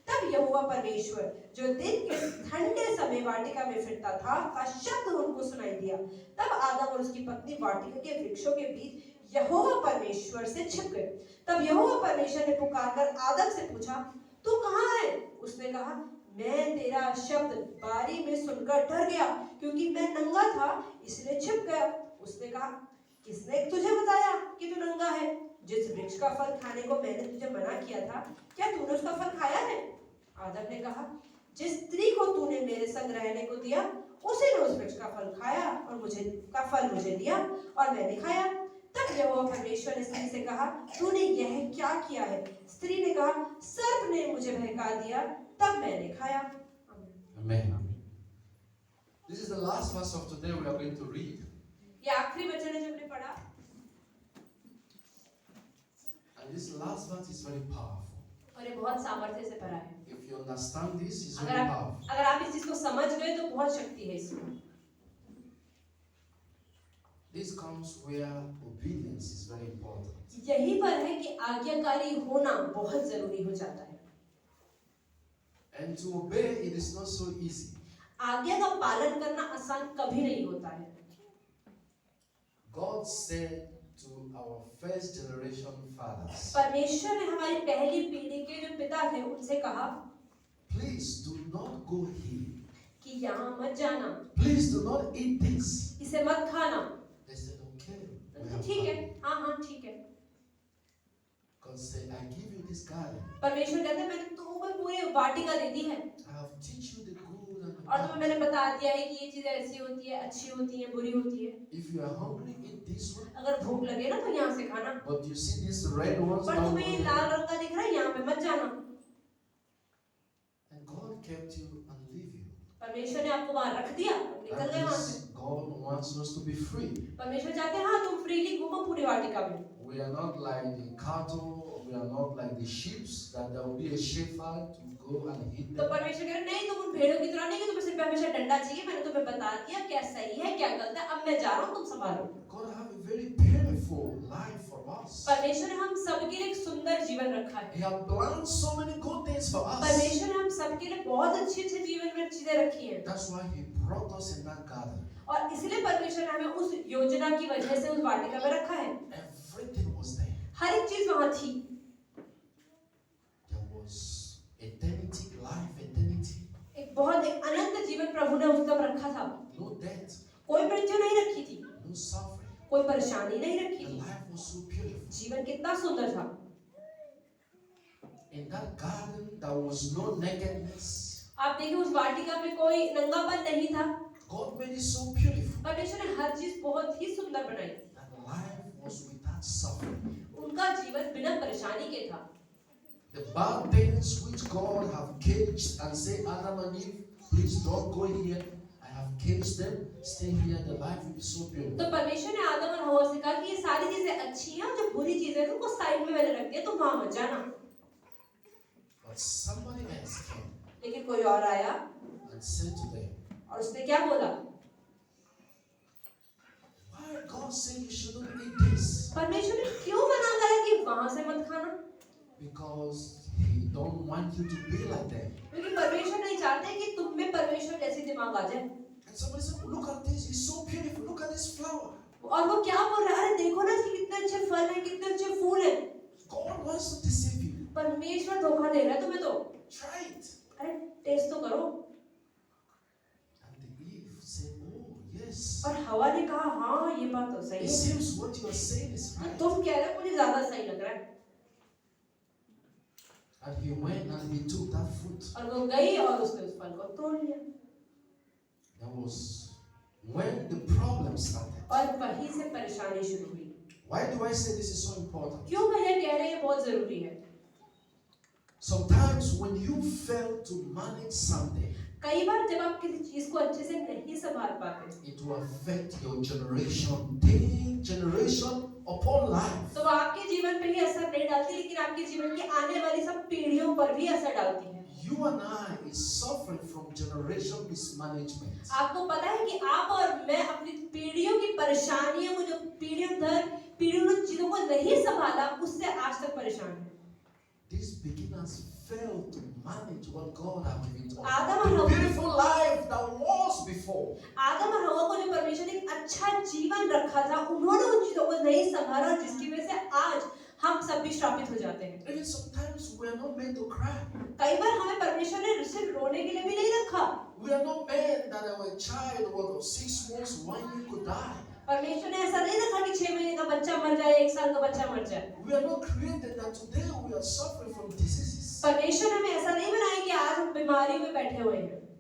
तब यहोवा परमेश्वर जो दिन के ठंडे समय वाटिका में फिरता था का शब्द उनको सुनाई दिया. तब आदम और उसकी पत्नी वाटिका के वृक्षों के बीच यहोवा परमेश्वर से छिप गए. तब यहोवा परमेश्वर ने पुकारकर आदम से पूछा, तू कहाँ है? उसने कहा, मैं तेरा शब्द बारी में सुनकर डर गया, क्योंकि मैं नंगा था इसलिए छिप गया. उसने कहा, किसने तुझे बताया कि तू नंगा है? जिस वृक्ष का फल खाने को मैंने तुझे मना किया था, क्या तूने उसका फल खाया है? आदम ने कहा, जिस स्त्री को तूने मेरे संग रहने को दिया उसी ने उस वृक्ष का फल खाया और मुझे दिया और मैंने खाया. तब यहोवा परमेश्वर ने स्त्री से कहा, तूने यह क्या किया है? स्त्री ने कहा, सर्प ने मुझे बहका दिया, तब मैंने खाया. Amen. This is the last verse of today we are going to read. ये आखिरी वचन है जो हमने पढ़ा. And this last verse is very powerful. और ये बहुत सामर्थ्य से भरा है. If you understand this, it's very powerful. अगर आप इस चीज को समझ गए तो बहुत शक्ति है इसमें. This comes where obedience is very important. यही पर है कि आज्ञाकारी होना बहुत जरूरी हो जाता है. And to obey it is not so easy. आज्ञा का पालन करना आसान कभी नहीं होता है. God said to our first generation fathers, परमेश्वर ने हमारी पहली पीढ़ी के जो पिता थे उनसे कहा, please do not go here. कि यहाँ मत जाना, Please do not eat this. इसे मत खाना. They said, okay. we तो have ठीक है, done. हाँ ठीक है. God said, I give you this garden. परमेश्वर कहते हैं, मैंने तुम्हें पूरी वाटिका दे दी है I have teach you the good and the और तुम्हें bad. मैंने बता दिया है कि ये चीजें ऐसी होती है, अच्छी होती है, बुरी होती है. If you are hungry, eat this one. अगर भूख लगे ना तो यहाँ से खाना, But you see these red ones. पर now तुम्हें ये go लाल there. रंग का दिख रहा है, यहाँ पे मत जाना. And God kept you and leave you. परमेश्वर ने आपको वहां रख दिया, निकल That गए वहां is, से. God wants us to be free. परमेश्वर चाहते हैं हाँ तुम फ्रीली घूमो पूरी वाटिका में. We are not like the cattle, we are not like the sheep that there will be a shepherd to go and hit तो them. परमेश्वर कह रहे नहीं, तुम उन भेड़ों की तरह नहीं कि तुम्हें सिर पे हमेशा डंडा चाहिए. मैंने तुम्हें बता दिया क्या सही है क्या गलत है, अब मैं जा रहा हूँ, तुम संभालो. God have a very beautiful life for us. परमेश्वर ने हम सबके लिए एक सुंदर जीवन रखा है. He has planned so many good things for us. परमेश्वर ने हम सबके लिए बहुत अच्छी अच्छी जीवन में चीजें रखी हैं. That's why He brought us in that garden. और इसलिए परमेश्वर ने हमें उस योजना की वजह से उस वाटिका में रखा है. Everything was there. हर एक चीज वहां थी. There was eternity, life, eternity. एक अनंत जीवन प्रभु ने उस तब रखा था. No death, कोई मृत्यु नहीं रखी थी, no suffering. कोई परेशानी नहीं रखी The थी. life was so beautiful. जीवन कितना सुंदर था. In that garden, there was no nakedness. आप देखिए उस वाटिका में कोई नंगापन नहीं था। God made it so beautiful परमेश्वर ने हर चीज बहुत ही सुंदर बनाई। that life was without suffering. उनका जीवन बिना परेशानी के था। The bad things which God have caged and say, Adam and Eve, please don't go here. I have caged them. Stay here. The life will be so beautiful. तो परमेश्वर ने आदम और हवा से कहा कि ये सारी चीजें अच्छी हैं और जो बुरी चीजें हैं उनको साइड में मैंने रख दिया, तुम वहां मत जाना। But somebody else came लेकिन कोई और आया and said to them, और उसने क्या बोला? why God say you shouldn't eat this? परमेश्वर ने क्यों मना करा कि वहां से मत खाना? Because He don't want you to be like them. क्योंकि परमेश्वर नहीं चाहते कि तुम में परमेश्वर जैसी दिमाग आ जाए। And somebody said, look at this. It's so beautiful. Look at this flower. और वो क्या बोल रहा है? अरे देखो ना इसके कितने अच्छे फल हैं, कितने अच्छे फूल हैं। God wants to deceive you. परमेश्वर धोखा दे रहा है तुम्हें तो। Try it. अरे टेस्ट तो करो। And the Eve said, oh yes. और हवा ने कहा हाँ ये बात तो सही It है। seems what you are saying is right. तुम कह रहे हो मुझे ज्यादा सही लग रहा है। And he went and he took that fruit. और वो गई और उसने उस फल को तोड़ लिया। That was when the problem started. और वहीं से परेशानी शुरू हुई। Why do I say this is so important? क्यों मैं ये कह रही हूँ बहुत जरूरी है। Sometimes when you fail to manage something, कई बार जब आप किसी चीज को अच्छे से नहीं संभाल पाते, it will affect your generation, 10 generation upon life. तो वो आपके जीवन पे ही असर नहीं डालती, लेकिन आपके जीवन की आने वाली सब पीढ़ियों पर भी असर डालती है। You and I is suffering from generation mismanagement. आपको पता है कि आप और मैं अपनी पीढ़ियों की परेशानियों को, जो पीढ़ियों ने चीजों को नहीं संभाला, उससे आज तक परेशान है। These beginners failed to manage what God had given to Adam us. and The Hawa- beautiful life that was before. आदम और हवा को जो परमेश्वर ने एक अच्छा जीवन रखा था, उन्होंने उन चीजों को नहीं संभाला और जिसकी वजह से आज हम सब भी श्रापित हो जाते हैं। Even sometimes we are not meant to cry. कई बार हमें परमेश्वर ने सिर्फ रोने के लिए भी नहीं रखा। We are not meant that our child was 6 months, 1 year could die. परमेश्वर ने ऐसा नहीं रखा कि 6 महीने का बच्चा मर जाए, 1 साल का बच्चा मर जाए। We are not created that today we are suffering from diseases. परमेश्वर ने हमें ऐसा नहीं बनाया कि आज हम बीमारी में बैठे हुए हैं।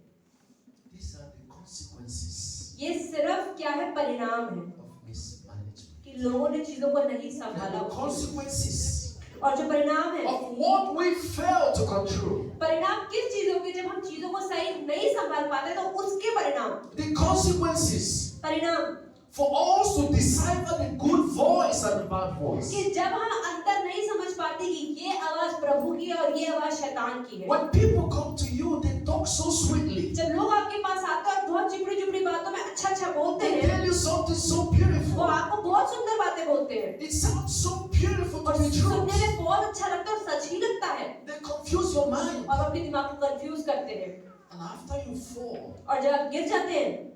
These are the consequences ये सिर्फ क्या है? परिणाम है of mismanagement. कि लोगों ने चीजों को नहीं संभाला। The consequences और जो परिणाम है, of what we fail to control. परिणाम किस चीजों के, जब हम चीजों को सही नहीं संभाल पाते तो उसके परिणाम, The consequences परिणाम for us to decipher the good voice and the bad voice. कि जब हम अंतर नहीं समझ पाते कि ये आवाज प्रभु की है और ये आवाज शैतान की है। When people come to you, they talk so sweetly. जब लोग आपके पास आते हैं और बहुत चिपड़ी बातों में अच्छा बोलते They हैं, tell you something so वो beautiful. आपको बहुत सुंदर बातें बोलते हैं It sounds so beautiful और to be true. सुनने में बहुत अच्छा लगता है और सच ही लगता है, They confuse your mind. और अपने दिमाग को कंफ्यूज करते हैं। And after you fall, और जब आप गिर जाते हैं,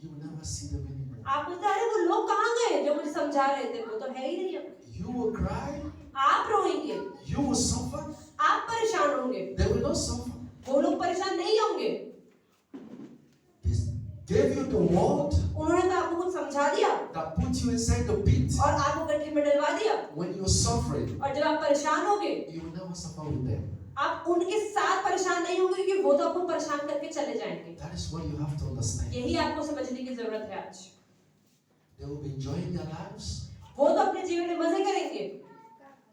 you will never see them anymore. आप बोलते हैं अरे वो लोग कहाँ गए जो मुझे समझा रहे थे, वो तो है ही नहीं अब। You will cry. आप रोएंगे, You will suffer. आप परेशान होंगे, They will not suffer. वो लोग परेशान नहीं होंगे। They gave you the word उन्होंने तो आपको कुछ समझा दिया that put you inside the pit. और आपको गड्ढे में डलवा दिया, When you're suffering, और जब आप परेशान होंगे, you will never suffer with them. आप उनके साथ परेशान नहीं होंगे क्योंकि वो तो आपको परेशान करके चले जाएंगे। That is what you have to understand. यही आपको समझने की जरूरत है आज। They will be enjoying their lives. वो तो अपने जीवन में मजे करेंगे,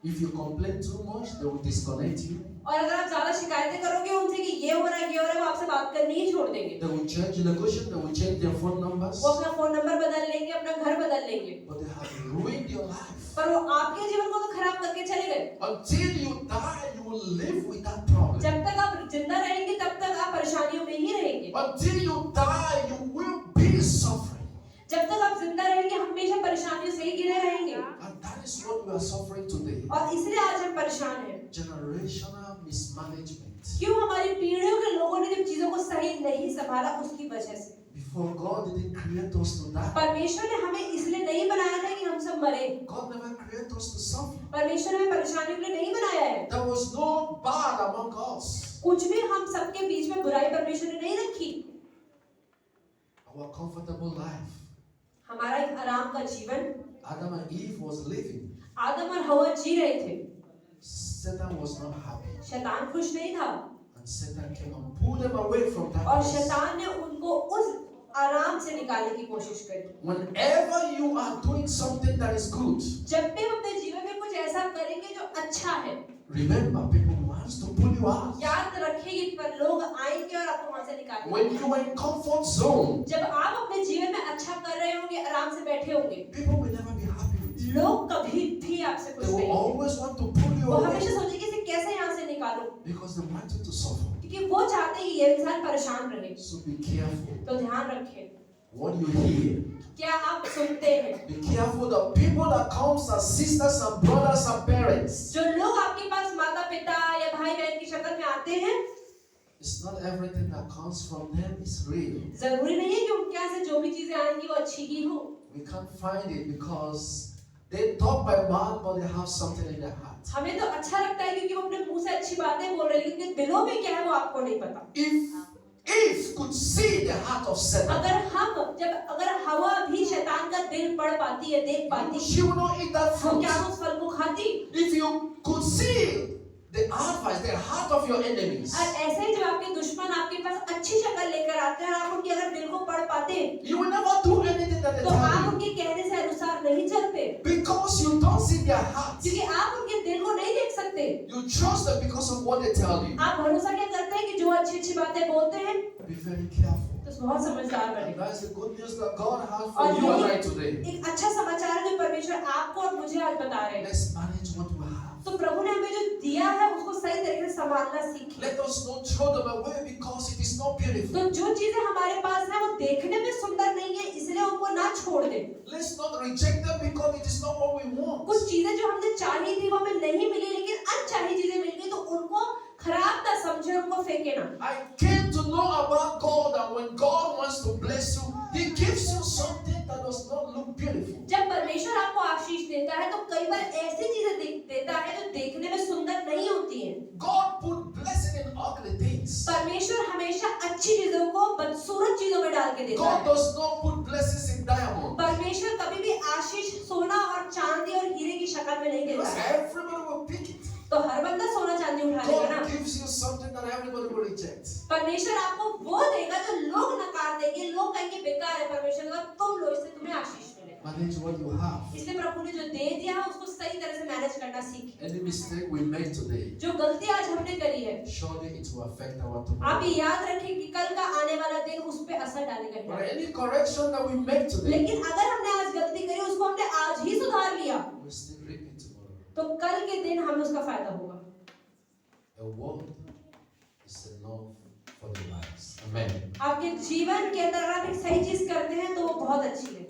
If you complain too much, they will disconnect you. और अगर आप ज्यादा शिकायतें करोगे उनसे कि ये हो रहा है, वो आपसे बात करनी ही छोड़ देंगे। They will change location. They will change their phone numbers. वो अपना फोन नंबर बदल लेंगे, अपना घर बदल लेंगे, But they have ruined your life. पर वो आपके जीवन को तो खराब करके चले गए। Until you die, you will live with that problem. जब तक आप जिंदा रहेंगे तब तक आप परेशानियों में ही रहेंगे। Until you die, you will be suffering. जब तक आप जिंदा रहेंगे हमेशा परेशानियों से ही घिरे रहेंगे, And that is what we are suffering today. और इसलिए आज हम परेशान हैं। Generational mismanagement. क्यों? हमारी पीढ़ियों के लोगों ने जब चीजों को सही नहीं संभाला, उसकी वजह से। Before God didn't create us to die. परमेश्वर ने हमें इसलिए नहीं बनाया था कि हम सब मरे। God never created us to suffer. परमेश्वर ने हमें परेशानियों के लिए नहीं बनाया है। There was no bad among us. कुछ भी हम सबके बीच में बुराई परमेश्वर ने नहीं रखी। Our comfortable life. हमारा एक आराम का जीवन Adam and Eve was living. आदम और हवा जी रहे थे। Satan was not happy. शैतान खुश नहीं था And Satan came and pulled them away from that और place. शैतान ने उनको उस आराम से निकालने की कोशिश करी। Whenever you are doing something that is good, जब भी हम अपने जीवन में कुछ ऐसा करेंगे जो अच्छा है, remember people wants to pull you out. याद रखेंगे पर लोग आएंगे और आपको वहां से निकालेंगे। When you are in comfort zone, जब आप अपने जीवन में अच्छा कर रहे होंगे, आराम से बैठे होंगे, people will never be happy with you. लोग कभी भी आपसे They खुश will नहीं होंगे। always want to pull you वो away हमेशा सोचेंगे कि इसे कैसे यहाँ से निकालो, because they want you to suffer. क्योंकि वो चाहते हैं कि ये इंसान परेशान रहे। So be careful तो ध्यान रखें, what you hear. क्या आप सुनते हैं? Be careful the people that comes as sisters and brothers and parents. जो लोग आपके पास माता पिता या भाई बहन की शक्ल में आते हैं, It's not everything that comes from them is real. जरूरी नहीं है कि उनके यहाँ से जो भी चीजें आएंगी वो अच्छी ही हो। We can't find it because they talk by mouth but they have something in their heart. हमें तो अच्छा लगता है क्योंकि वो अपने मुंह से अच्छी बातें बोल रहे हैं, लेकिन उनके दिलों में क्या है वो आपको नहीं पता। If could see the heart of Satan, अगर हवा भी शैतान का दिल पढ़ पाती है, देख पाती, she will not eat that तो fruit. क्या वो उस फल को खाती? If you could see the advice, the heart of your enemies, और ऐसे ही जब आपके दुश्मन आपके पास अच्छी शक्ल लेकर आते हैं और आप उनके अगर दिल को पढ़ पाते, you will never do anything that they तो आप tell you उनके कहने से अनुसार नहीं चलते, because you don't see their heart. क्योंकि आप उनके दिल को नहीं देख सकते। You trust them because of what they tell you. आप भरोसा क्या करते हैं कि जो अच्छी अच्छी बातें बोलते हैं, Be very careful. तो बहुत समझदार And बने। that's the good news that God has for और you and I यही today. एक अच्छा समाचार है जो परमेश्वर आपको और मुझे आज बता रहे हैं। Let's manage what we have. तो प्रभु ने हमें जो दिया है उसको सही तरीके से संभालना सीखें। Let us not throw them away because it is not beautiful. तो जो चीजें हमारे पास है वो देखने में सुंदर नहीं है, इसलिए उनको ना छोड़ दें। Let's not reject them because it is not what we want. कुछ चीजें जो हमने चाही थी वो हमें नहीं मिली, लेकिन अनचाही चीजें मिल गई, तो उनको खराब ना समझे, उनको फेंके ना। I came to know about God that when God wants to bless you, He gives you something that does not look beautiful. जब परमेश्वर आपको आशीष देता है तो कई बार ऐसी चीजें देता है जो देखने में सुंदर नहीं होती हैं। God put blessing in ugly things. परमेश्वर हमेशा अच्छी चीजों को बदसूरत चीजों में डाल के देता God है। does not put blessings in diamond. परमेश्वर कभी भी आशीष सोना और चांदी और हीरे की शक्ल में नहीं देता Because है। everybody will pick it. तो हर बंदा सोना चांदी उठा लेगा ना। God gives you something that everybody will reject. परमेश्वर आपको वो देगा जो लोग नकार देंगे, लोग कहेंगे बेकार है, परमेश्वर का तुम लो, इससे तुम्हें आशीष मिलेगा। Manage what you have. इसलिए प्रभु ने जो दे दिया है उसको सही तरह से मैनेज करना सीखें। Any mistake we make today, जो गलती आज हमने करी है, surely it will affect our आप tomorrow. ये याद रखें कि कल का आने वाला दिन उस पे असर डालेगा But he. any correction that we make today, लेकिन अगर हमने आज गलती करी, उसको हमने आज ही सुधार लिया, we still reap it tomorrow. तो कल के दिन हमें उसका फायदा होगा। A word is enough for the lives. Amen. आपके जीवन के अंदर अगर आप एक सही चीज करते हैं तो वो बहुत अच्छी है।